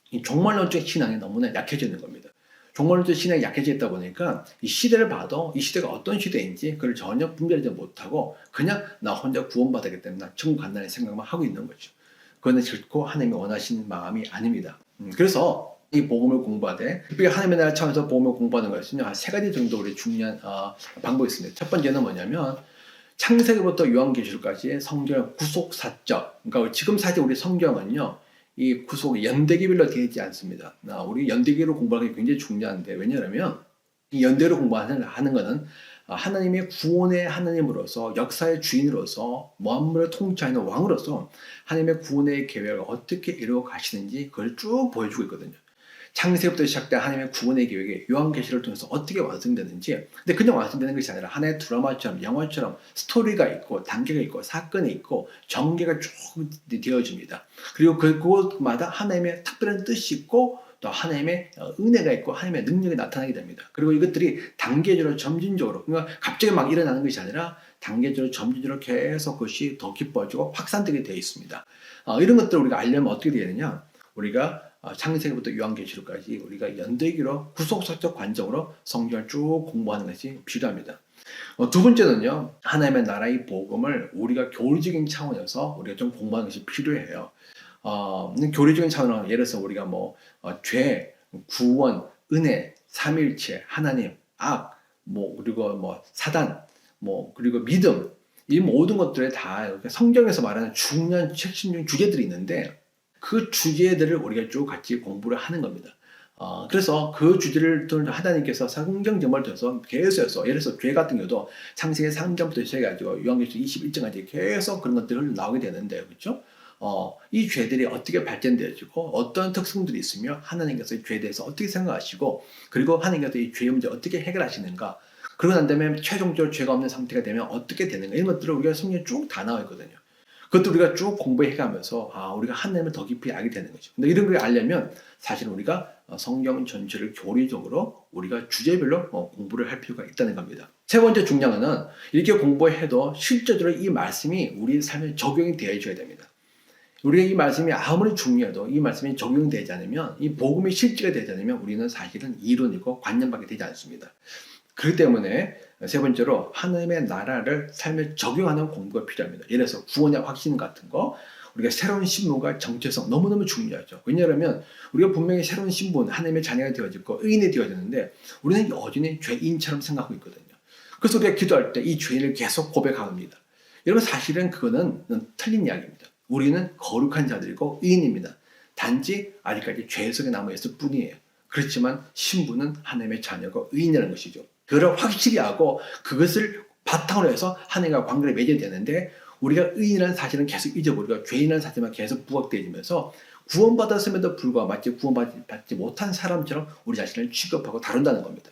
이 종말론적 신앙이 너무나 약해지는 겁니다. 종말론적 신앙이 약해지다 보니까 이 시대를 봐도 이 시대가 어떤 시대인지 그걸 전혀 분별하지 못하고 그냥 나 혼자 구원받았기 때문에 나 천국 간다는 생각만 하고 있는 거죠. 그건 결코 하나님이 원하시는 마음이 아닙니다. 그래서 이 복음을 공부하되 특별히 하나님의 나라 차원에서 복음을 공부하는 것은요, 한 세 가지 정도 우리 중요한 방법이 있습니다. 첫 번째는 뭐냐면 창세기부터 요한계시록까지의 성경 구속사적. 그러니까 지금 사실 우리 성경은요, 이 구속 연대기별로 되어 있지 않습니다. 우리 연대기로 공부하는 게 굉장히 중요한데 왜냐하면 이 연대로 공부하는 거는 하나님의 구원의 하나님으로서 역사의 주인으로서 만물을 통치하는 왕으로서 하나님의 구원의 계획을 어떻게 이루어 가시는지 그걸 쭉 보여주고 있거든요. 창세기부터 시작된 하나님의 구원의 계획이 요한계시를 통해서 어떻게 완성되는지, 근데 그냥 완성되는 것이 아니라 하나의 드라마처럼 영화처럼 스토리가 있고 단계가 있고 사건이 있고 전개가 쭉 되어집니다. 그리고 그곳마다 하나님의 특별한 뜻이 있고 또 하나님의 은혜가 있고 하나님의 능력이 나타나게 됩니다. 그리고 이것들이 단계적으로 점진적으로, 그러니까 갑자기 막 일어나는 것이 아니라 단계적으로 점진적으로 계속 그것이 더 깊어지고 확산되게 되어 있습니다. 이런 것들을 우리가 알려면 어떻게 되야 되냐? 우리가 창세기부터 요한계시록까지 우리가 연대기로 구속사적 관점으로 성경을 쭉 공부하는 것이 필요합니다. 두 번째는요, 하나님의 나라의 복음을 우리가 교리적인 차원에서 우리가 좀 공부하는 것이 필요해요. 교리적인 차원은 예를 들어서 우리가 죄, 구원, 은혜, 삼일체, 하나님, 악, 그리고 사단, 그리고 믿음, 이 모든 것들에 다 성경에서 말하는 중요한 핵심적인 주제들이 있는데 그 주제들을 우리가 쭉 같이 공부를 하는 겁니다. 그래서 그 주제를 하나님께서 성경 정말 통해서 계속해서, 예를 들어서 죄 같은 경우도 창세기 3장부터 시작해가지고 요한계시록 21장까지 계속 그런 것들을 나오게 되는데, 그렇죠? 이 죄들이 어떻게 발전되어지고 어떤 특성들이 있으며 하나님께서 이 죄에 대해서 어떻게 생각하시고 그리고 하나님께서 이 죄의 문제 어떻게 해결하시는가, 그러고 난 다음에 최종적으로 죄가 없는 상태가 되면 어떻게 되는가, 이런 것들을 우리가 성경에 쭉 다 나와 있거든요. 그것도 우리가 쭉 공부해가면서 우리가 하나님을 더 깊이 알게 되는 거죠. 근데 이런 걸 알려면 사실 우리가 성경 전체를 교리적으로 우리가 주제별로 공부를 할 필요가 있다는 겁니다. 세 번째 중요한 것은 이렇게 공부해도 실제적으로 이 말씀이 우리 삶에 적용이 되어줘야 됩니다. 우리가 이 말씀이 아무리 중요해도 이 말씀이 적용되지 않으면, 이 복음이 실제가 되지 않으면 우리는 사실은 이론이고 관념밖에 되지 않습니다. 그렇기 때문에 세 번째로 하나님의 나라를 삶에 적용하는 공부가 필요합니다. 예를 들어서 구원의 확신 같은 거, 우리가 새로운 신분과 정체성 너무너무 중요하죠. 왜냐하면 우리가 분명히 새로운 신분, 하나님의 자녀가 되어졌고 의인이 되어졌는데 우리는 여전히 죄인처럼 생각하고 있거든요. 그래서 우리가 기도할 때 이 죄인을 계속 고백합니다. 여러분, 사실은 그거는 틀린 이야기입니다. 우리는 거룩한 자들이고 의인입니다. 단지 아직까지 죄 속에 남아있을 뿐이에요. 그렇지만 신분은 하나님의 자녀고 의인이라는 것이죠. 그걸 확실히 하고 그것을 바탕으로 해서 하나님과 관계를 맺어야 되는데, 우리가 의인이라는 사실은 계속 잊어버리고 죄인이라는 사실만 계속 부각되어지면서 구원받았음에도 불구하고 마치 구원받지 못한 사람처럼 우리 자신을 취급하고 다룬다는 겁니다.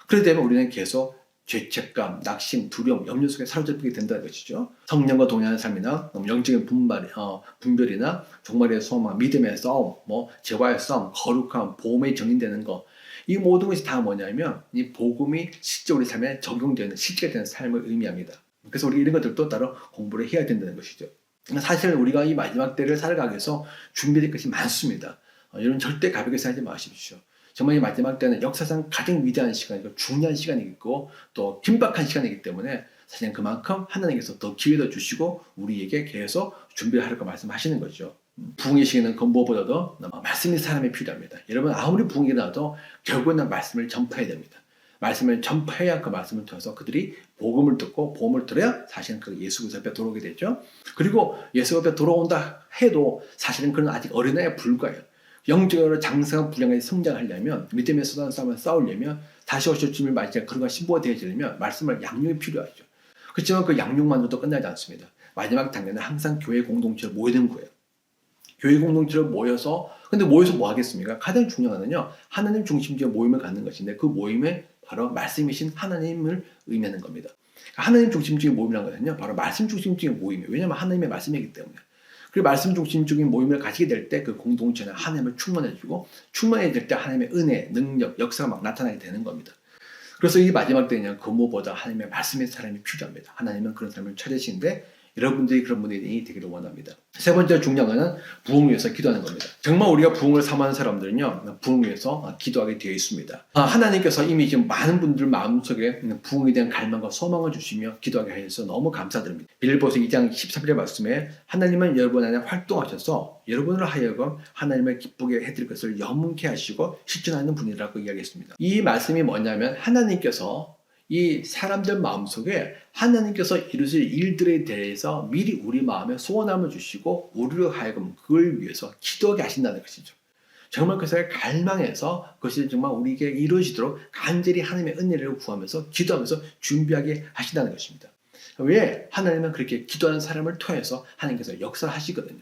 그렇기 때문에 우리는 계속 죄책감, 낙심, 두려움, 염려 속에 사로잡히게 된다는 것이죠. 성령과 동행하는 삶이나 영적인 분별이나 종말의 소망, 믿음의 싸움, 죄와의 싸움, 거룩함, 보험에 정인되는 것, 이 모든 것이 다 뭐냐면 이 복음이 실제 우리 삶에 적용되는, 실제가 되는 삶을 의미합니다. 그래서 우리 이런 것들도 따로 공부를 해야 된다는 것이죠. 사실 우리가 이 마지막 때를 살아가기 위해서 준비될 것이 많습니다. 여러분, 절대 가볍게 생각하지 마십시오. 정말 이 마지막 때는 역사상 가장 위대한 시간이고 중요한 시간이고 또 긴박한 시간이기 때문에 사실 그만큼 하나님께서 더 기회도 주시고 우리에게 계속 준비하라고 말씀하시는 거죠. 부흥의 시기는 그 무엇보다도 말씀이 사람이 필요합니다. 여러분, 아무리 부흥이 나도 결국에는 말씀을 전파해야 됩니다. 말씀을 전파해야 그 말씀을 통해서 그들이 복음을 듣고 복음을 들어야 사실은 그 예수 그리스도 앞에 돌아오게 되죠. 그리고 예수 앞에 돌아온다 해도 사실은 그는 아직 어린아이에 불과해요. 영적으로 장성한 분량까지 성장하려면, 믿음의 싸움을 싸우려면, 다시 오실 주님을 맞이할 그런가 신부가 되어지려면 말씀을 양육이 필요하죠. 그렇지만 그 양육만으로도 끝나지 않습니다. 마지막 단계는 항상 교회 공동체로 모이는 거예요. 교회 공동체로 모여서, 근데 모여서 뭐 하겠습니까? 가장 중요한 거는요, 하나님 중심적인 모임을 갖는 것인데 그 모임에 바로 말씀이신 하나님을 의미하는 겁니다. 하나님 중심적인 모임이라는 것은요, 바로 말씀 중심적인 모임이에요. 왜냐하면 하나님의 말씀이기 때문에. 그 말씀 중심적인 모임을 가지게 될 때 그 공동체는 하나님을 충만해지고, 충만해질 때 하나님의 은혜, 능력, 역사가 막 나타나게 되는 겁니다. 그래서 이 마지막 때는 그 무엇보다 하나님의 말씀의 사람이 필요합니다. 하나님은 그런 사람을 찾으시는데 여러분들이 그런 분들이 되기를 원합니다. 세 번째 중요한 것은 부흥을 위해서 기도하는 겁니다. 정말 우리가 부흥을 사모하는 사람들은요, 부흥을 위해서 기도하게 되어 있습니다. 하나님께서 이미 지금 많은 분들 마음속에 부흥에 대한 갈망과 소망을 주시며 기도하게 하셔서 너무 감사드립니다. 빌립보서 2장 13절 말씀에 하나님은 여러분 안에 활동하셔서 여러분을 하여금 하나님을 기쁘게 해드릴 것을 염문케 하시고 실천하는 분이라고 이야기했습니다. 이 말씀이 뭐냐면 하나님께서 이 사람들 마음속에 하나님께서 이루실 일들에 대해서 미리 우리 마음에 소원함을 주시고 우리로 하여금 그걸 위해서 기도하게 하신다는 것이죠. 정말 그것을 갈망해서 그것이 정말 우리에게 이루어지도록 간절히 하나님의 은혜를 구하면서 기도하면서 준비하게 하신다는 것입니다. 왜? 하나님은 그렇게 기도하는 사람을 통해서 하나님께서 역사하시거든요.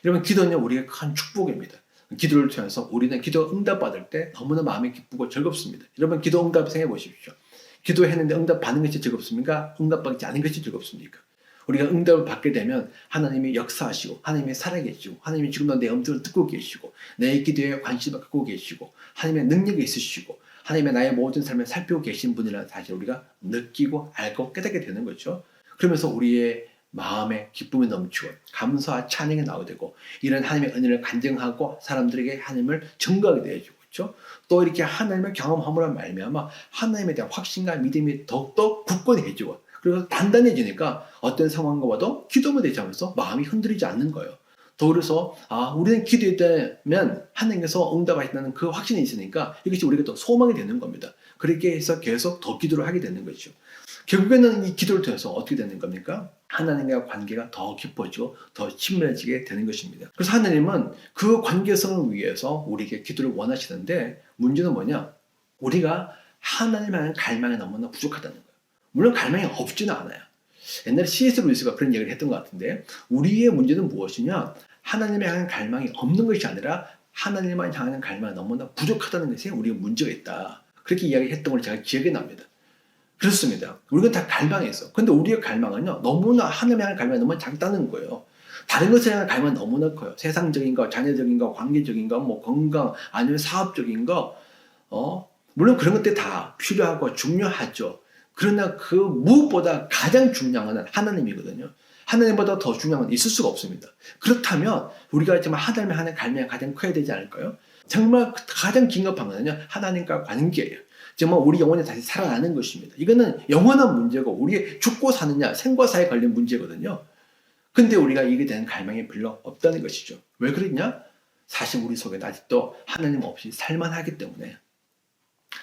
여러분, 기도는 우리에게 큰 축복입니다. 기도를 통해서 우리는 기도 응답받을 때 너무나 마음이 기쁘고 즐겁습니다. 여러분, 기도 응답 생각해 보십시오. 기도했는데 응답 받는 것이 즐겁습니까? 응답받지 않은 것이 즐겁습니까? 우리가 응답을 받게 되면 하나님이 역사하시고 하나님이 살아계시고 하나님이 지금도 내 음성을 듣고 계시고 내 기도에 관심을 갖고 계시고 하나님의 능력이 있으시고 하나님의 나의 모든 삶을 살피고 계신 분이라는 사실을 우리가 느끼고 알고 깨닫게 되는 거죠. 그러면서 우리의 마음에 기쁨이 넘치고 감사와 찬양이 나오게 되고 이런 하나님의 은혜를 간증하고 사람들에게 하나님을 증거하게 되죠. 그렇죠? 또 이렇게 하나님을 경험함으로 말미암아 하나님에 대한 확신과 믿음이 더욱더 굳건해지고 그래서 단단해지니까 어떤 상황과 봐도 기도만 되지 않으면서 마음이 흔들리지 않는 거예요. 더 그래서 우리는 기도했다면 하나님께서 응답하신다는 그 확신이 있으니까 이것이 우리가 또 소망이 되는 겁니다. 그렇게 해서 계속 더 기도를 하게 되는 거죠. 결국에는 이 기도를 통해서 어떻게 되는 겁니까? 하나님과 관계가 더 깊어지고 더 친밀해지게 되는 것입니다. 그래서 하나님은 그 관계성을 위해서 우리에게 기도를 원하시는데 문제는 뭐냐? 우리가 하나님을 향한 갈망이 너무나 부족하다는 거예요. 물론 갈망이 없지는 않아요. 옛날에 C.S. 루이스가 그런 얘기를 했던 것 같은데 우리의 문제는 무엇이냐? 하나님을 향한 갈망이 없는 것이 아니라 하나님을 향하는 갈망이 너무나 부족하다는 것이 우리의 문제가 있다. 그렇게 이야기했던 걸 제가 기억이 납니다. 그렇습니다. 우리가 다 갈망이 있어. 근데 우리의 갈망은요, 너무나 하나님을 향한 갈망이 너무 작다는 거예요. 다른 것에 향한 갈망은 너무나 커요. 세상적인 거, 자녀적인 거, 관계적인 거, 뭐 건강, 아니면 사업적인 거, 물론 그런 것들 다 필요하고 중요하죠. 그러나 그 무엇보다 가장 중요한 것은 하나님이거든요. 하나님보다 더 중요한 건 있을 수가 없습니다. 그렇다면 우리가 정말 하나님을 하는 갈망이 가장 커야 되지 않을까요? 정말 가장 긴급한 것은요, 하나님과 관계예요. 정말 우리 영혼이 다시 살아나는 것입니다. 이거는 영원한 문제고 우리 죽고 사느냐 생과 사에 걸린 문제거든요. 근데 우리가 이게 되는 갈망이 별로 없다는 것이죠. 왜 그랬냐? 사실 우리 속에 아직도 하나님 없이 살만하기 때문에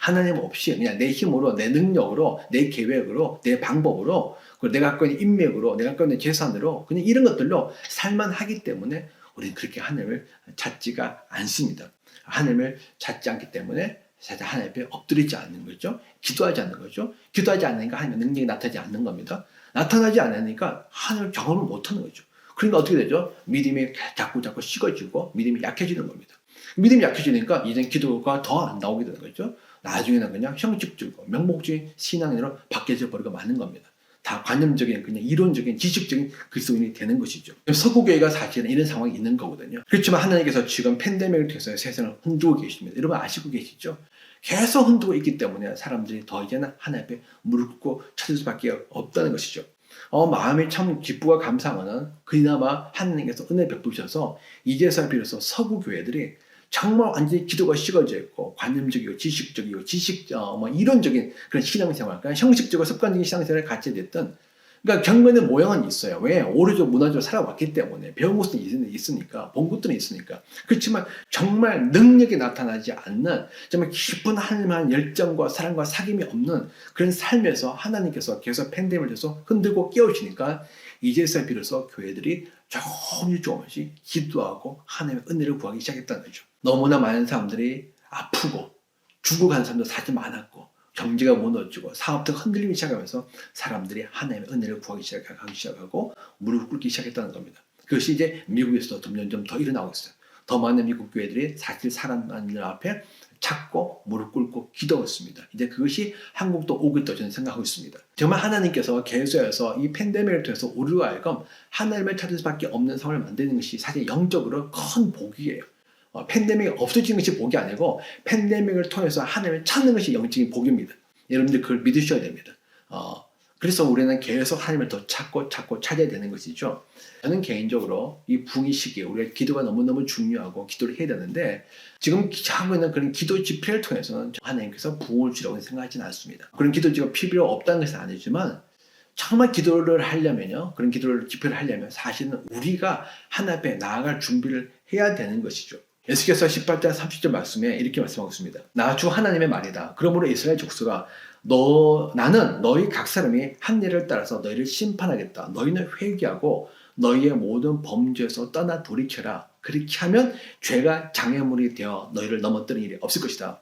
하나님 없이 그냥 내 힘으로 내 능력으로 내 계획으로 내 방법으로 그리고 내가 갖고 있는 인맥으로 내가 갖고 있는 재산으로 그냥 이런 것들로 살만하기 때문에 우리는 그렇게 하나님을 찾지가 않습니다. 하나님을 찾지 않기 때문에 사실 하나님 앞에 엎드리지 않는 거죠. 기도하지 않는 거죠. 기도하지 않으니까 하나님의 능력이 나타나지 않는 겁니다. 나타나지 않으니까 하나님을 경험을 못하는 거죠. 그러니까 어떻게 되죠? 믿음이 자꾸 식어지고 믿음이 약해지는 겁니다. 믿음이 약해지니까 이젠 기도가 더 안 나오게 되는 거죠. 나중에는 그냥 형식적이고 명목적인 신앙으로 바뀌어져 버리고 마는 겁니다. 다 관념적인 그냥 이론적인 지식적인 그리스도인이 되는 것이죠. 서구교회가 사실은 이런 상황이 있는 거거든요. 그렇지만 하나님께서 지금 팬데믹을 통해서 세상을 흔들고 계십니다. 여러분 아시고 계시죠? 계속 흔들고 있기 때문에 사람들이 더 이제는 하나님 앞에 무릎 꿇고 찾을 수밖에 없다는 것이죠. 마음이 참 기쁘고 감사한 것은 그나마 하나님께서 은혜 베푸셔서 이제서 비로소 서구 교회들이 정말 완전히 기도가 식어져 있고 관념적이고 지식적이고 이론적인 그런 신앙생활, 그러니까 형식적이고 습관적인 신앙생활을 갖게 됐던 그러니까 경건의 모양은 있어요. 왜? 오래전 문화적으로 살아왔기 때문에 배운 것은 있으니까 본 것들은 있으니까 그렇지만 정말 능력이 나타나지 않는 정말 깊은 하나님한 열정과 사랑과 사귐이 없는 그런 삶에서 하나님께서 계속 팬데믹을 해서 흔들고 깨우치니까 이제서 비로소 교회들이 조금씩 기도하고 하나님의 은혜를 구하기 시작했다는 거죠. 너무나 많은 사람들이 아프고 죽어가는 사람도 사실 많았고 경제가 무너지고 사업도 흔들리기 시작하면서 사람들이 하나님의 은혜를 구하기 시작하고 무릎 꿇기 시작했다는 겁니다. 그것이 이제 미국에서도 점점 더 일어나고 있어요. 더 많은 미국 교회들이 사실 사람들 앞에 찾고 무릎 꿇고 기도했습니다. 이제 그것이 한국도 오겠다 저는 생각하고 있습니다. 정말 하나님께서 계속해서 이 팬데믹을 통해서 우리로 하여금 하나님을 찾을 수밖에 없는 상황을 만드는 것이 사실 영적으로 큰 복이에요. 팬데믹이 없어지는 것이 복이 아니고 팬데믹을 통해서 하나님을 찾는 것이 영적인 복입니다. 여러분들 그걸 믿으셔야 됩니다. 그래서 우리는 계속 하나님을 더 찾고 찾아야 되는 것이죠. 저는 개인적으로 이 부흥의 시기에 우리가 기도가 너무너무 중요하고 기도를 해야 되는데 지금 하고 있는 그런 기도 집회를 통해서는 하나님께서 부흥을 주라고 생각하지는 않습니다. 그런 기도 집회가 필요 없다는 것은 아니지만 정말 기도를 하려면요. 그런 기도를 집회를 하려면 사실은 우리가 하나님 앞에 나아갈 준비를 해야 되는 것이죠. 에스겔서 18장 30절 말씀에 이렇게 말씀하고 있습니다. 나 주 하나님의 말이다. 그러므로 이스라엘 족속아 나는 너희 각 사람이 한 일을 따라서 너희를 심판하겠다. 너희는 회개하고 너희의 모든 범죄에서 떠나 돌이켜라. 그렇게 하면 죄가 장애물이 되어 너희를 넘어뜨리는 일이 없을 것이다.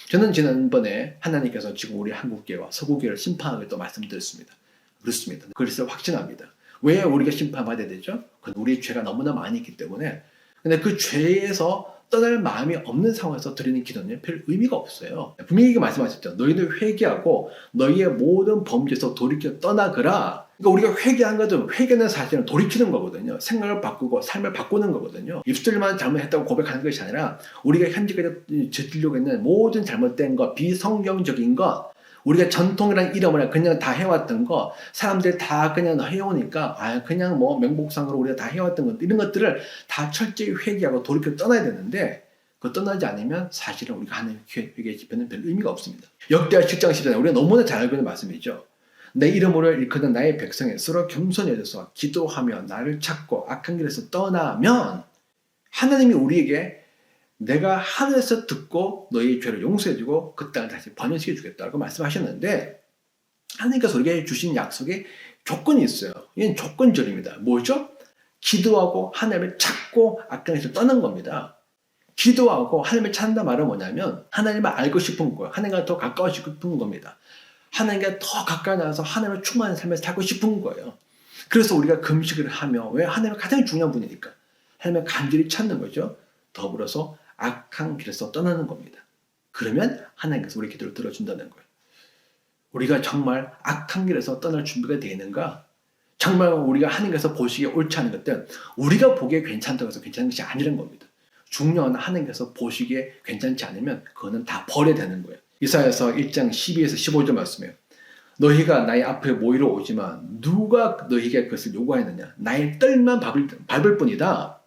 저는 지난번에 하나님께서 지금 우리 한국교회와 서구교회를 심판하겠다고 말씀드렸습니다. 그렇습니다. 그래서 확증합니다. 왜 우리가 심판받아야 되죠? 그건 우리의 죄가 너무나 많이 있기 때문에. 근데 그 죄에서 떠날 마음이 없는 상황에서 드리는 기도는 별 의미가 없어요. 분명히 말씀하셨죠. 너희들 회개하고 너희의 모든 범죄에서 돌이켜 떠나거라. 그러니까 우리가 회개한 것은, 회개는 사실은 돌이키는 거거든요. 생각을 바꾸고 삶을 바꾸는 거거든요. 입술만 잘못했다고 고백하는 것이 아니라 우리가 현재까지 저지르려고 했는 모든 잘못된 것, 비성경적인 것, 우리가 전통이라는 이름으로 그냥 다 해왔던 거, 사람들이 다 그냥 해오니까 그냥 뭐 명목상으로 우리가 다 해왔던 것, 이런 것들을 다 철저히 회개하고 돌이켜 떠나야 되는데, 그 떠나지 않으면 사실은 우리가 하는 회개 집회는 별 의미가 없습니다. 역대하 7장 10절, 우리가 너무나 잘 알고 있는 말씀이죠. 내 이름으로 일컫는 나의 백성이 서로 겸손히 여겨서 기도하며 나를 찾고 악한 길에서 떠나면 하나님이 우리에게 내가 하늘에서 듣고 너희의 죄를 용서해주고 그 땅을 다시 번영시켜 주겠다고 말씀하셨는데, 하나님께서 우리에게 주신 약속에 조건이 있어요. 이건 조건절입니다. 뭐죠? 기도하고 하나님을 찾고 악한 길에서 떠난 겁니다. 기도하고 하나님을 찾는다 말은 뭐냐면 하나님을 알고 싶은 거예요. 하나님과 더 가까워지고 싶은 겁니다. 하나님과 더 가까이 나가서 하나님을 충만한 삶을 살고 싶은 거예요. 그래서 우리가 금식을 하며, 왜? 하나님은 가장 중요한 분이니까 하나님을 간절히 찾는 거죠. 더불어서 악한 길에서 떠나는 겁니다. 그러면 하나님께서 우리 기도를 들어준다는 거예요. 우리가 정말 악한 길에서 떠날 준비가 되어 있는가? 정말 우리가 하나님께서 보시기에 옳지 않은 것들, 우리가 보기에 괜찮다고 해서 괜찮은 것이 아니라는 겁니다. 중요한 하나님께서 보시기에 괜찮지 않으면 그거는 다 버려야 되는 거예요. 이사야서 1장 12에서 15절 말씀이에요. 너희가 나의 앞에 모이러 오지만 누가 너희에게 그것을 요구하였느냐? 나의 뜰만 밟을 뿐이다.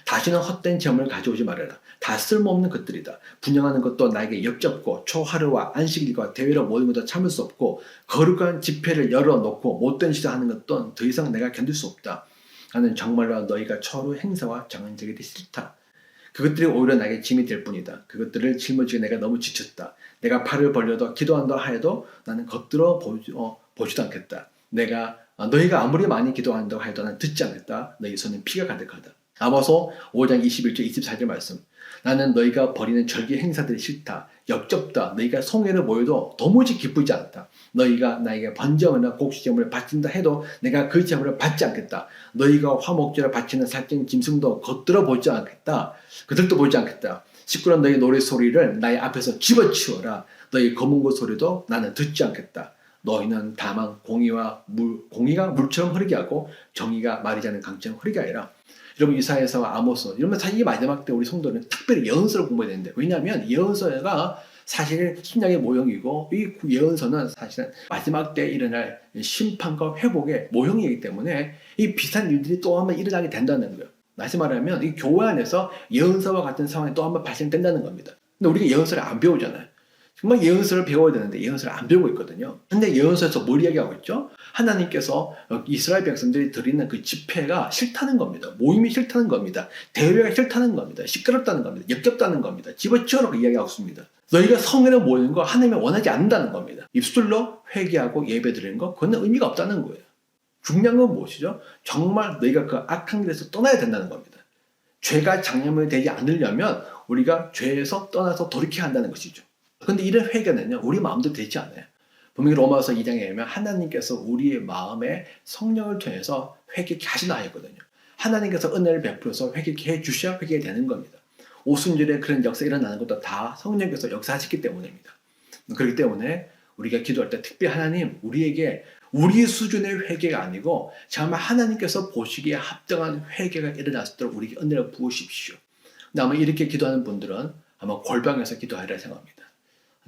다시는 헛된 점을 가져오지 말아라. 다 쓸모없는 것들이다. 분양하는 것도 나에게 역겹고 초하루와 안식일과 대회로 모든 것도 참을 수 없고 거룩한 집회를 열어놓고 못된 시도하는 것도 더 이상 내가 견딜 수 없다. 나는 정말로 너희가 초하루 행사와 정한적이기 싫다. 그것들이 오히려 나에게 짐이 될 뿐이다. 그것들을 짊어지게 내가 너무 지쳤다. 내가 팔을 벌려도 기도한다 하여도 나는 겉들어 보지도 않겠다. 너희가 아무리 많이 기도한다고 하여도 나는 듣지 않겠다. 너희 손은 피가 가득하다. 아모스 5장 21절 24절 말씀. 나는 너희가 벌이는 절기 행사들이 싫다. 역겹다. 너희가 성회를 모여도 도무지 기쁘지 않다. 너희가 나에게 번제물이나 곡식제물을 바친다 해도 내가 그 제물을 받지 않겠다. 너희가 화목제를 바치는 살찐 짐승도 겉들어 보지 않겠다. 그들도 보지 않겠다. 시끄러운 너희 노래소리를 나의 앞에서 집어치워라. 너희 검은고 소리도 나는 듣지 않겠다. 너희는 다만 공의가 물처럼 흐르게 하고 정의가 마르지 않는 강처럼 흐르게 하리라. 여러분, 이사야서 아모스, 이러면 사실 이 마지막 때 우리 성도는 특별히 예언서를 공부해야 되는데, 왜냐하면 예언서가 사실 신약의 모형이고 이 예언서는 사실은 마지막 때 일어날 심판과 회복의 모형이기 때문에 이 비슷한 일들이 또 한번 일어나게 된다는 거예요. 다시 말하면 이 교회 안에서 예언서와 같은 상황이 또 한번 발생된다는 겁니다. 근데 우리가 예언서를 안 배우잖아요. 정말 예언서를 배워야 되는데 예언서를 안 배우고 있거든요. 근데 예언서에서 뭘 이야기하고 있죠? 하나님께서 이스라엘 백성들이 드리는 그 집회가 싫다는 겁니다. 모임이 싫다는 겁니다. 대회가 싫다는 겁니다. 시끄럽다는 겁니다. 역겹다는 겁니다. 집어치우라고 이야기하고 있습니다. 너희가 성회를 모이는 거 하나님이 원하지 않는다는 겁니다. 입술로 회개하고 예배 드리는 거, 그건 의미가 없다는 거예요. 중요한 건 무엇이죠? 정말 너희가 그 악한 길에서 떠나야 된다는 겁니다. 죄가 장애물이 되지 않으려면 우리가 죄에서 떠나서 돌이켜야 한다는 것이죠. 그런데 이런 회개는요, 우리 마음대로 되지 않아요. 분명히 로마서 2장에 보면 하나님께서 우리의 마음에 성령을 통해서 회개케 하시나 하였거든요. 하나님께서 은혜를 베풀어서 회개케 해주셔야 회개가 되는 겁니다. 오순절에 그런 역사가 일어나는 것도 다 성령께서 역사하셨기 때문입니다. 그렇기 때문에 우리가 기도할 때 특별히 하나님, 우리에게 우리 수준의 회개가 아니고 정말 하나님께서 보시기에 합당한 회개가 일어날 수 있도록 우리에게 은혜를 부으십시오. 근데 아마 이렇게 기도하는 분들은 아마 골방에서 기도하리라 생각합니다.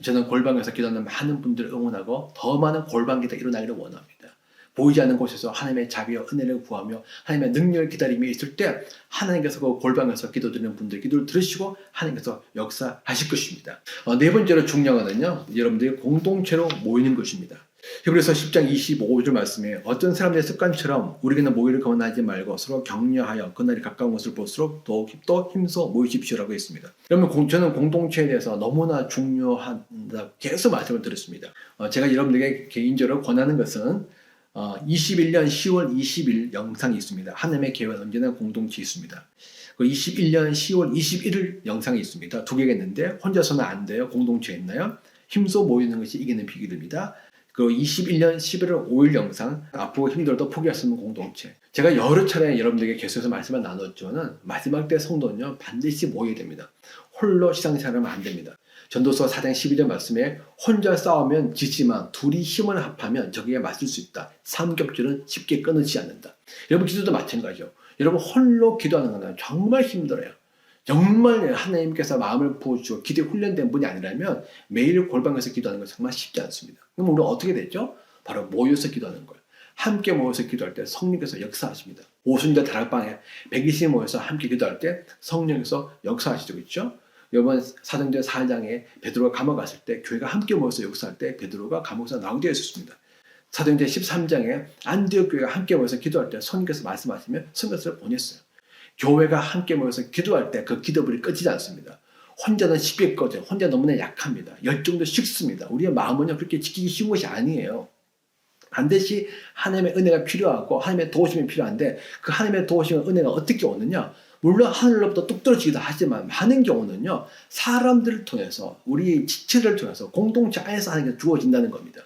저는 골방에서 기도하는 많은 분들을 응원하고 더 많은 골방 기도가 일어나기를 원합니다. 보이지 않는 곳에서 하나님의 자비와 은혜를 구하며 하나님의 능력을 기다림이 있을 때 하나님께서 그 골방에서 기도드리는 분들 기도를 들으시고 하나님께서 역사하실 것입니다. 네 번째로 중요한 것은요, 여러분들이 공동체로 모이는 것입니다. 히브리서 10장 25절 말씀에 어떤 사람들의 습관처럼 우리는 모이를 거만하지 말고 서로 격려하여 그날이 가까운 것을 볼수록 더욱 힘써 모이십시오라고 했습니다. 여러분, 저는 공동체에 대해서 너무나 중요하다 계속 말씀을 드렸습니다. 제가 여러분들에게 개인적으로 권하는 것은 21년 10월 20일 영상이 있습니다. 하나님의 계획은 언제나 공동체에 있습니다. 그 21년 10월 21일 영상이 있습니다. 두 개가 있는데 혼자서는 안 돼요. 공동체에 있나요? 힘써 모이는 것이 이기는 비결입니다. 그 21년 11월 5일 영상 앞으로 힘들어도 포기할 수 없는 공동체. 제가 여러 차례 여러분들에게 계속해서 말씀을 나눴지만 마지막 때 성도는요 반드시 모여야 됩니다. 홀로 신앙생활하면 안 됩니다. 전도서 4장 12절 말씀에 혼자 싸우면 지지만 둘이 힘을 합하면 적에게 맞을 수 있다. 삼겹줄은 쉽게 끊어지지 않는다. 여러분 기도도 마찬가지죠. 여러분 홀로 기도하는 건 정말 힘들어요. 정말 하나님께서 마음을 부어주고 기도에 훈련된 분이 아니라면 매일 골방에서 기도하는 건 정말 쉽지 않습니다. 그럼 우리가 어떻게 됐죠? 바로 모여서 기도하는 거예요. 함께 모여서 기도할 때 성령께서 역사하십니다. 오순절 다락방에 120이 모여서 함께 기도할 때 성령께서 역사하시죠. 그렇죠? 이번 사도행전 4장에 베드로가 감옥 갔을 때 교회가 함께 모여서 역사할 때 베드로가 감옥에서 나오게 되었습니다. 사도행전 13장에 안디옥 교회가 함께 모여서 기도할 때 성령께서 말씀하시면 성령께서 보냈어요. 교회가 함께 모여서 기도할 때 그 기도불이 꺼지지 않습니다. 혼자는 쉽게 꺼져요. 혼자 너무나 약합니다. 열정도 식습니다. 우리의 마음은요 그렇게 지키기 쉬운 것이 아니에요. 반드시 하나님의 은혜가 필요하고 하나님의 도우심이 필요한데 그 하나님의 도우심과 은혜가 어떻게 오느냐? 물론 하늘로부터 뚝 떨어지기도 하지만 많은 경우는요 사람들을 통해서 우리 지체를 통해서 공동체 안에서 하나님께 주어진다는 겁니다.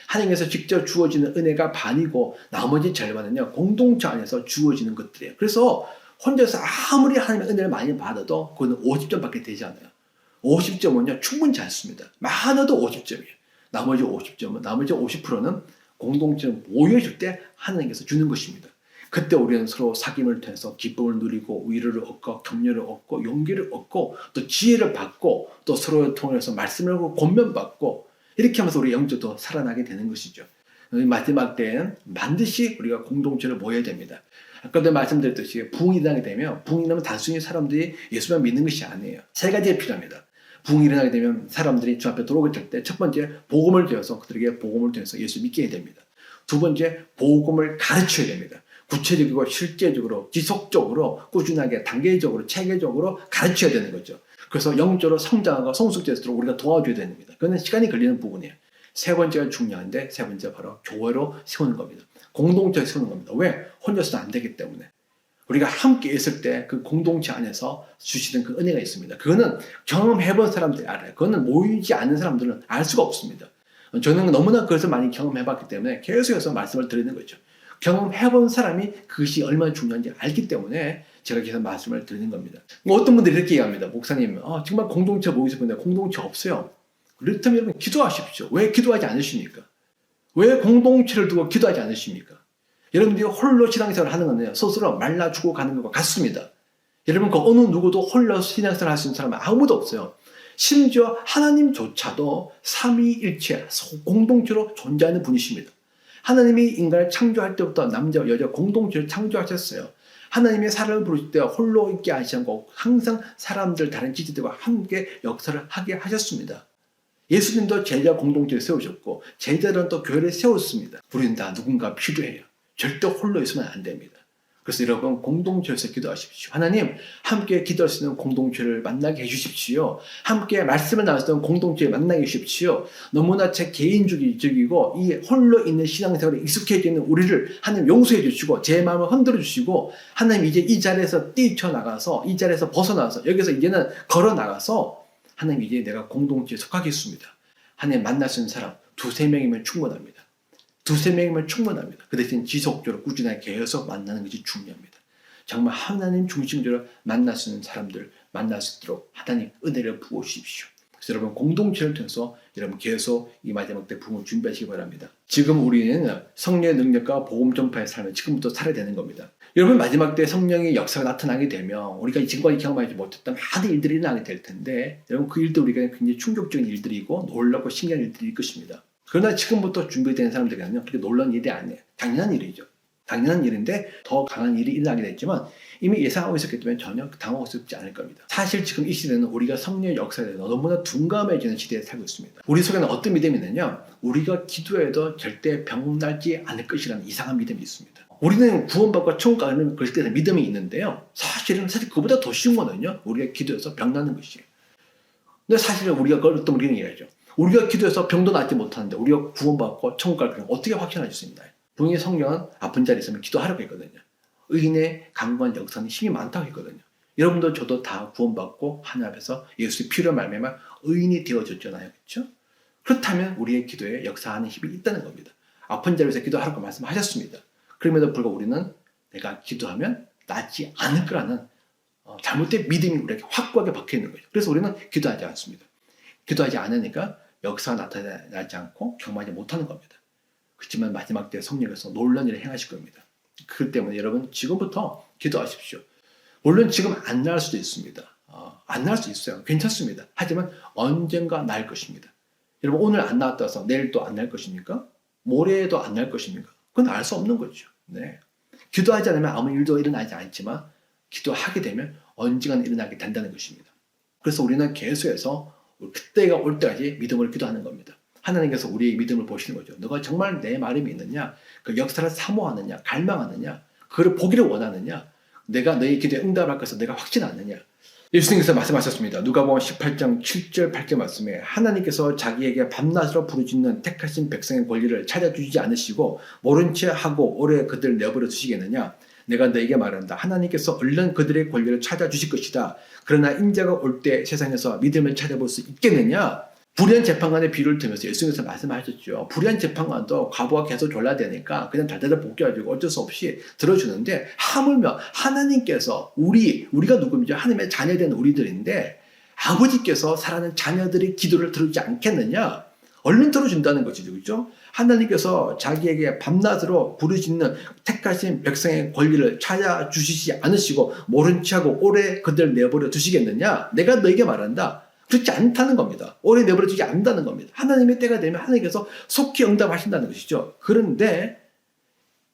하나님께서 직접 주어지는 은혜가 반이고 나머지 절반은요 공동체 안에서 주어지는 것들이에요. 그래서 혼자서 아무리 하나님의 은혜를 많이 받아도 그거는 50점밖에 되지 않아요. 50점은요 충분치 않습니다. 많아도 50점이에요. 나머지 50점은 나머지 50%는 공동체로 모여있을 때 하나님께서 주는 것입니다. 그때 우리는 서로 사귐을 통해서 기쁨을 누리고 위로를 얻고 격려를 얻고 용기를 얻고 또 지혜를 받고 또 서로를 통해서 말씀을 하고 권면받고 이렇게 하면서 우리 영적도 살아나게 되는 것이죠. 마지막 때에는 반드시 우리가 공동체를 모여야 됩니다. 아까도 말씀드렸듯이 부흥이 일어나게 되면 부흥이 일어나면 단순히 사람들이 예수만 믿는 것이 아니에요. 세 가지가 필요합니다. 부흥이 일어나게 되면 사람들이 주 앞에 들어오게 될 때 첫 번째 복음을 통해서 그들에게 복음을 통해서 예수 믿게 해야 됩니다. 두 번째 복음을 가르쳐야 됩니다. 구체적이고 실제적으로 지속적으로 꾸준하게 단계적으로 체계적으로 가르쳐야 되는 거죠. 그래서 영적으로 성장하고 성숙되도록 우리가 도와줘야 됩니다. 그건 시간이 걸리는 부분이에요. 세 번째가 중요한데 세 번째 바로 교회로 세우는 겁니다. 공동체에 세우는 겁니다. 왜? 혼자서는 안 되기 때문에. 우리가 함께 있을 때 그 공동체 안에서 주시는 그 은혜가 있습니다. 그거는 경험해본 사람들이 알아요. 그거는 모이지 않는 사람들은 알 수가 없습니다. 저는 너무나 그것을 많이 경험해봤기 때문에 계속해서 말씀을 드리는 거죠. 경험해본 사람이 그것이 얼마나 중요한지 알기 때문에 제가 계속 말씀을 드리는 겁니다. 어떤 분들이 이렇게 얘기합니다. 목사님, 정말 공동체 모이고 싶은데 공동체 없어요. 그렇다면 여러분 기도하십시오. 왜 기도하지 않으십니까? 왜 공동체를 두고 기도하지 않으십니까? 여러분들이 홀로 신앙생활을 하는 건요 스스로 말라 죽어가는 것과 같습니다. 여러분 그 어느 누구도 홀로 신앙생활을 할 수 있는 사람은 아무도 없어요. 심지어 하나님조차도 삼위일체 공동체로 존재하는 분이십니다. 하나님이 인간을 창조할 때부터 남자와 여자 공동체를 창조하셨어요. 하나님의 사람을 부르실 때 홀로 있게 하시지 않고 항상 사람들 다른 지체들과 함께 역사를 하게 하셨습니다. 예수님도 제자 공동체를 세우셨고 제자들은 또 교회를 세웠습니다. 우리는 다 누군가 필요해요. 절대 홀로 있으면 안 됩니다. 그래서 여러분 공동체에서 기도하십시오. 하나님 함께 기도할 수 있는 공동체를 만나게 해주십시오. 함께 말씀을 나눌 수 있는 공동체를 만나게 해주십시오. 너무나 제 개인주의적이고 이 홀로 있는 신앙생활에 익숙해져 있는 우리를 하나님 용서해 주시고 제 마음을 흔들어 주시고 하나님 이제 이 자리에서 뛰쳐나가서 이 자리에서 벗어나서 여기서 이제는 걸어 나가서 하나님 이제 내가 공동체에 속하겠습니다. 하나님 만날 수 있는 사람 두세 명이면 충분합니다. 두세 명이면 충분합니다. 그 대신 지속적으로 꾸준하게 계속 만나는 것이 중요합니다. 정말 하나님 중심적으로 만날 수 있는 사람들 만날 수 있도록 하나님 은혜를 부어주십시오. 그래서 여러분 공동체를 통해서 여러분 계속 이 마지막 때 부흥을 준비하시기 바랍니다. 지금 우리는 성령의 능력과 복음 전파의 삶을 지금부터 살아야 되는 겁니다. 여러분 마지막 때 성령의 역사가 나타나게 되면 우리가 지금까지 경험하지 못했던 많은 일들이 일어나게 될 텐데 여러분 그 일도 우리가 굉장히 충격적인 일들이고 놀랍고 신기한 일들일 것입니다. 그러나 지금부터 준비된 사람들에게는요 그렇게 놀라운 일이 아니에요. 당연한 일이죠. 당연한 일인데 더 강한 일이 일어나게 됐지만 이미 예상하고 있었기 때문에 전혀 당황스럽지 않을 겁니다. 사실 지금 이 시대는 우리가 성령의 역사에 대해서 너무나 둔감해지는 시대에 살고 있습니다. 우리 속에는 어떤 믿음이 있느냐 우리가 기도해도 절대 병날지 않을 것이라는 이상한 믿음이 있습니다. 우리는 구원받고 천국 가는 그럴 때 믿음이 있는데요 사실 그보다 더 쉬운 거는요 우리가 기도해서 병나는 것이에요. 근데 사실은 우리가 어떤 우리는 얘기하죠. 우리가 기도해서 병도 낫지 못하는데 우리가 구원받고 천국 갈 거는 어떻게 확신할 수 있나요? 부흥의 성령은 아픈 자리에 있으면 기도하라고 했거든요. 의인의 강건한 역사는 힘이 많다고 했거든요. 여러분도 저도 다 구원받고 하나님 앞에서 예수의 피로 말미암아 의인이 되어졌잖아요. 그렇죠? 그렇다면 우리의 기도에 역사하는 힘이 있다는 겁니다. 아픈 자리에서 기도하라고 말씀하셨습니다. 그럼에도 불구하고 우리는 내가 기도하면 낫지 않을 거라는 잘못된 믿음이 우리에게 확고하게 박혀 있는 거죠. 그래서 우리는 기도하지 않습니다. 기도하지 않으니까 역사가 나타나지 않고 경험하지 못하는 겁니다. 그렇지만 마지막 때 성령께서 놀라운 일을 행하실 겁니다. 그렇기 때문에 여러분 지금부터 기도하십시오. 물론 지금 안 날 수도 있습니다. 안 날 수 있어요. 괜찮습니다. 하지만 언젠가 날 것입니다. 여러분 오늘 안 나왔다 해서 내일 또 안 날 것입니까? 모레도 안 날 것입니까? 그건 알 수 없는 거죠. 네. 기도하지 않으면 아무 일도 일어나지 않지만 기도하게 되면 언젠가는 일어나게 된다는 것입니다. 그래서 우리는 계속해서 그때가 올 때까지 믿음으로 기도하는 겁니다. 하나님께서 우리의 믿음을 보시는 거죠. 너가 정말 내 말이 믿느냐? 그 역사를 사모하느냐? 갈망하느냐? 그걸 보기를 원하느냐? 내가 너의 기도에 응답할 것을 내가 확신하느냐? 예수님께서 말씀하셨습니다. 누가복음 18장 7절 8절 말씀에 하나님께서 자기에게 밤낮으로 부르짖는 택하신 백성의 권리를 찾아주지 않으시고 모른 채 하고 오래 그들을 내버려 두시겠느냐? 내가 너에게 말한다. 하나님께서 얼른 그들의 권리를 찾아주실 것이다. 그러나 인자가 올 때 세상에서 믿음을 찾아볼 수 있겠느냐? 불의한 재판관의 비유를 들면서 예수님께서 말씀하셨죠. 불의한 재판관도 과부가 계속 졸라대니까 그냥 달달달 볶여가지고 어쩔 수 없이 들어주는데 하물며 하나님께서 우리가 누구죠? 하나님의 자녀된 우리들인데 아버지께서 사랑하는 자녀들의 기도를 들어주지 않겠느냐? 얼른 들어준다는 것이죠. 그렇죠? 하나님께서 자기에게 밤낮으로 부르짖는 택하신 백성의 권리를 찾아주시지 않으시고 모른 체하고 오래 그들 내버려 두시겠느냐? 내가 너에게 말한다. 그렇지 않다는 겁니다. 오래 내버려 두지 않는다는 겁니다. 하나님의 때가 되면 하나님께서 속히 응답하신다는 것이죠. 그런데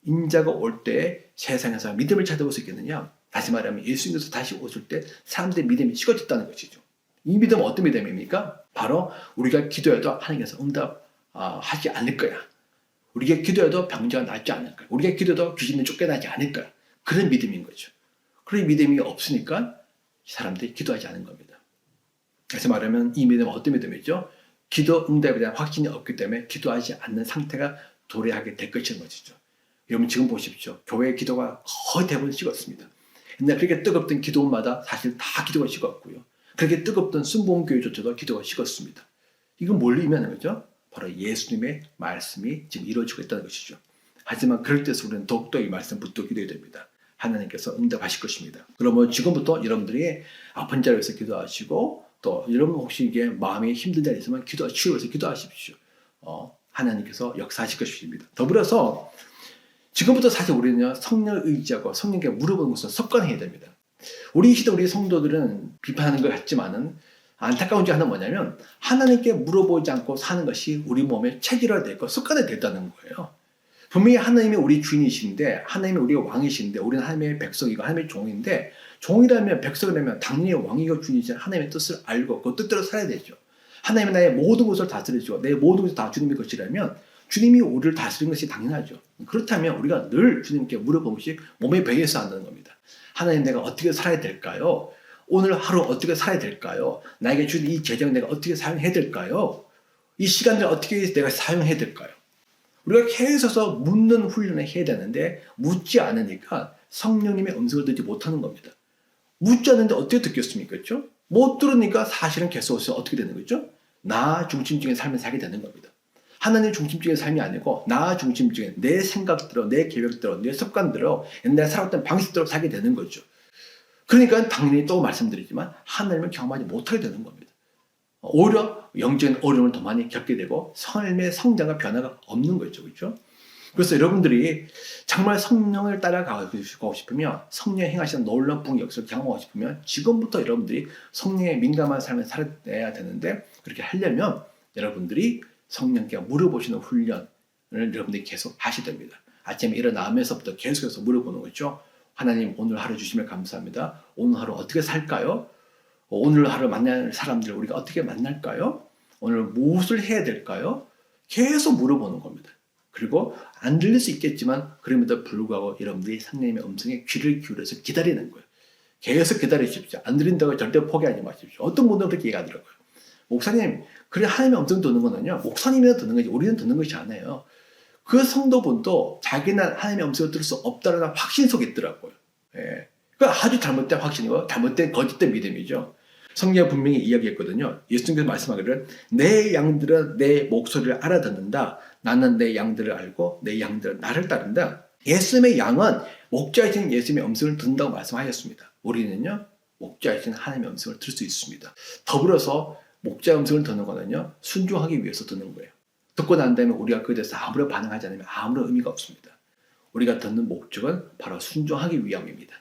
인자가 올 때 세상에서 믿음을 찾아볼 수 있겠느냐? 다시 말하면 예수님께서 다시 오실 때 사람들의 믿음이 식어졌다는 것이죠. 이 믿음은 어떤 믿음입니까? 바로 우리가 기도해도 하나님께서 응답하지 않을 거야. 우리가 기도해도 병자가 낫지 않을 거야. 우리가 기도해도 귀신이 쫓겨나지 않을 거야. 그런 믿음인 거죠. 그런 믿음이 없으니까 사람들이 기도하지 않은 겁니다. 그래서 말하면 이 믿음은 어떤 믿음이죠? 기도 응답에 대한 확신이 없기 때문에 기도하지 않는 상태가 도래하게 될 것인 것이죠. 여러분 지금 보십시오. 교회 기도가 거의 대부분 식었습니다. 옛날 그렇게 뜨겁던 기도마다 사실 다 기도가 식었고요. 그렇게 뜨겁던 순복음교회조차도 기도가 식었습니다. 이건 뭘 의미하는 거죠? 바로 예수님의 말씀이 지금 이루어지고 있다는 것이죠. 하지만 그럴 때서 우리는 더욱더 이 말씀 붙들고 기도해야 됩니다. 하나님께서 응답하실 것입니다. 그러면 지금부터 여러분들이 아픈 자리에서 기도하시고 또 여러분 혹시 이게 마음이 힘든 자리에 있으면 치유해서 기도하십시오. 하나님께서 역사하실 것입니다. 더불어서 지금부터 사실 우리는 성령을 의지하고 성령께 물어보는 것을 습관해야 됩니다. 우리 시대 우리 성도들은 비판하는 것 같지만은 안타까운 게 하나 뭐냐면 하나님께 물어보지 않고 사는 것이 우리 몸에 체질화되고 습관이 됐다는 거예요. 분명히 하나님이 우리 주인이신데 하나님이 우리의 왕이신데 우리는 하나님의 백성이고 하나님의 종인데 종이라면 백성이라면 당연히 왕이고 주인이신 하나님의 뜻을 알고 그 뜻대로 살아야 되죠. 하나님이 나의 모든 것을 다스리시고 내 모든 것이 다 주님의 것이라면 주님이 우리를 다스리는 것이 당연하죠. 그렇다면 우리가 늘 주님께 물어보는 것이 몸에 배에서 한다는 겁니다. 하나님 내가 어떻게 살아야 될까요? 오늘 하루 어떻게 살아야 될까요? 나에게 주신 이 재정 내가 어떻게 사용해야 될까요? 이 시간을 어떻게 내가 사용해야 될까요? 우리가 계속해서 묻는 훈련을 해야 되는데 묻지 않으니까 성령님의 음성을 듣지 못하는 겁니다. 묻지 않는데 어떻게 듣겠습니까? 그렇죠? 못 들으니까 사실은 계속해서 어떻게 되는 거죠? 나 중심적인 삶을 살게 되는 겁니다. 하나님 중심적인 삶이 아니고 나 중심적인 내 생각대로 내 계획대로 내 습관대로 옛날에 살았던 방식대로 살게 되는 거죠. 그러니까 당연히 또 말씀드리지만 하나님을 경험하지 못하게 되는 겁니다. 오히려 영적인 어려움을 더 많이 겪게 되고 삶의 성장과 변화가 없는 거죠. 그렇죠? 그래서 여러분들이 정말 성령을 따라가고 싶으면 성령이 행하시는 놀라운 부흥의 역사를 경험하고 싶으면 지금부터 여러분들이 성령에 민감한 삶을 살아내야 되는데 그렇게 하려면 여러분들이 성령께 물어보시는 훈련을 여러분들이 계속 하셔야 됩니다. 아침에 일어나면서부터 계속해서 물어보는 거죠. 하나님 오늘 하루 주시면 감사합니다. 오늘 하루 어떻게 살까요? 오늘 하루 만날 사람들 우리가 어떻게 만날까요? 오늘 무엇을 해야 될까요? 계속 물어보는 겁니다. 그리고 안 들릴 수 있겠지만 그럼에도 불구하고 여러분들이 성령님의 음성에 귀를 기울여서 기다리는 거예요. 계속 기다리십시오. 안 들린다고 절대 포기하지 마십시오. 어떤 분들은 그렇게 얘기하더라고요. 목사님, 그래 하나님의 음성 듣는 거는요. 목사님이 듣는 거지 우리는 듣는 것이 아니에요. 그 성도분도 자기는 하나님의 음성을 들을 수 없다는 확신 속에 있더라고요. 예. 그 아주 잘못된 확신이고 잘못된 거짓된 믿음이죠. 성경에 분명히 이야기했거든요. 예수님께서 말씀하기를 내 양들은 내 목소리를 알아듣는다. 나는 내 양들을 알고 내 양들은 나를 따른다. 예수님의 양은 목자이신 예수님의 음성을 듣는다고 말씀하셨습니다. 우리는요, 목자이신 하나님의 음성을 들을 수 있습니다. 더불어서 목자 음성을 듣는 거는요, 순종하기 위해서 듣는 거예요. 듣고 난 다음에 우리가 그에 대해서 아무런 반응하지 않으면 아무런 의미가 없습니다. 우리가 듣는 목적은 바로 순종하기 위함입니다.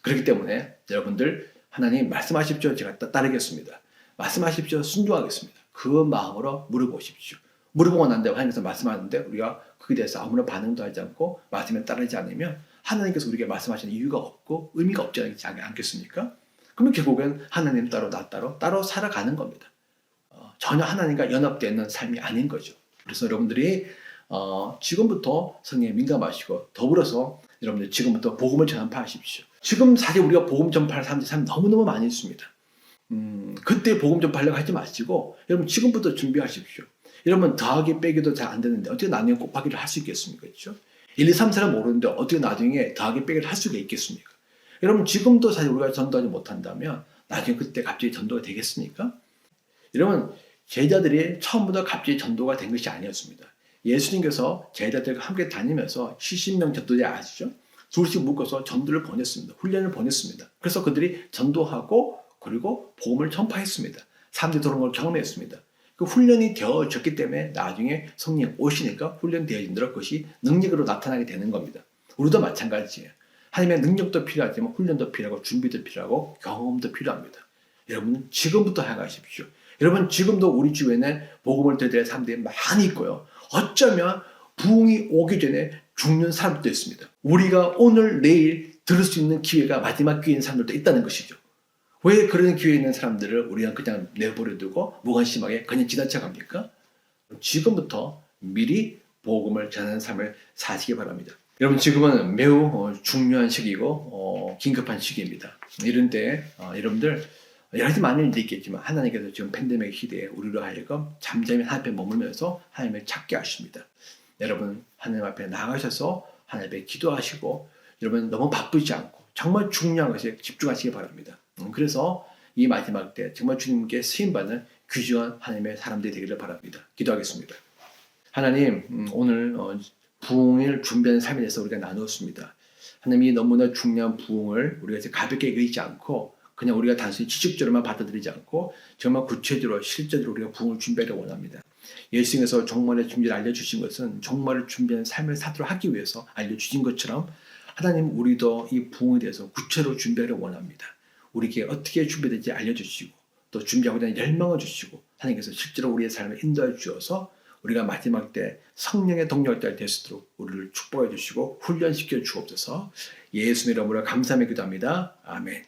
그렇기 때문에 여러분들 하나님 말씀하십시오. 제가 따르겠습니다. 말씀하십시오. 순종하겠습니다. 그 마음으로 물어보십시오. 물어보고 난 다음에 하나님께서 말씀하는데 우리가 그에 대해서 아무런 반응도 하지 않고 말씀에 따르지 않으면 하나님께서 우리에게 말씀하시는 이유가 없고 의미가 없지 않겠습니까? 그러면 결국엔 하나님 따로 나 따로 살아가는 겁니다. 전혀 하나님과 연합되어 있는 삶이 아닌 거죠. 그래서 여러분들이 지금부터 성령에 민감하시고 더불어서 여러분들 지금부터 복음을 전파하십시오. 지금 사실 우리가 복음 전파할 사람들이 참 너무너무 많이 있습니다. 그때 복음 전파하려고 하지 마시고 여러분 지금부터 준비하십시오. 여러분 더하기 빼기도 잘 안 되는데 어떻게 나중에 곱하기를 할 수 있겠습니까? 그렇죠? 1, 2, 3, 4를 모르는데 어떻게 나중에 더하기 빼기를 할 수가 있겠습니까? 여러분 지금도 사실 우리가 전도하지 못한다면 나중에 그때 갑자기 전도가 되겠습니까? 여러분 제자들이 처음부터 갑자기 전도가 된 것이 아니었습니다. 예수님께서 제자들과 함께 다니면서 70명 전도자 아시죠? 둘씩 묶어서 전도를 보냈습니다. 훈련을 보냈습니다. 그래서 그들이 전도하고 그리고 복음을 전파했습니다. 사람들이 그런 걸 경험했습니다. 그 훈련이 되어졌기 때문에 나중에 성령 오시니까 훈련되어진 대로 그것이 능력으로 나타나게 되는 겁니다. 우리도 마찬가지예요. 하나님의 능력도 필요하지만 훈련도 필요하고 준비도 필요하고 경험도 필요합니다. 여러분 지금부터 해가십시오. 여러분 지금도 우리 주변에 복음을 들을 사람들이 많이 있고요. 어쩌면 부흥이 오기 전에 죽는 사람들도 있습니다. 우리가 오늘 내일 들을 수 있는 기회가 마지막 기회인 사람들도 있다는 것이죠. 왜 그런 기회에 있는 사람들을 우리가 그냥 내버려 두고 무관심하게 그냥 지나쳐 갑니까? 지금부터 미리 복음을 전하는 삶을 사시기 바랍니다. 여러분 지금은 매우 중요한 시기고 긴급한 시기입니다. 이런 때 여러분들 여러 가지 많은 일들이 있겠지만 하나님께서 지금 팬데믹 시대에 우리로 하여금 잠잠히 하나님 앞에 머물면서 하나님을 찾게 하십니다. 여러분 하나님 앞에 나가셔서 하나님 앞에 기도하시고 여러분 너무 바쁘지 않고 정말 중요한 것에 집중하시기 바랍니다. 그래서 이 마지막 때 정말 주님께 쓰임받는 귀중한 하나님의 사람들이 되기를 바랍니다. 기도하겠습니다. 하나님 오늘 부흥을 준비하는 삶에 대해서 우리가 나누었습니다. 하나님이 너무나 중요한 부흥을 우리가 이제 가볍게 여기지 않고 그냥 우리가 단순히 지식적으로만 받아들이지 않고 정말 구체적으로 실제적으로 우리가 부흥을 준비하려고 원합니다. 예수님께서 종말의 준비를 알려주신 것은 종말을 준비하는 삶을 사도록 하기 위해서 알려주신 것처럼 하나님 우리도 이 부흥에 대해서 구체로 준비하려고 원합니다. 우리에게 어떻게 준비될지 알려주시고 또 준비하고자 하는 열망을 주시고 하나님께서 실제로 우리의 삶을 인도해 주셔서 우리가 마지막 때 성령의 동력자가 될 수 있도록 우리를 축복해 주시고 훈련시켜 주옵소서. 예수님의 이름으로 감사하며 기도합니다. 아멘.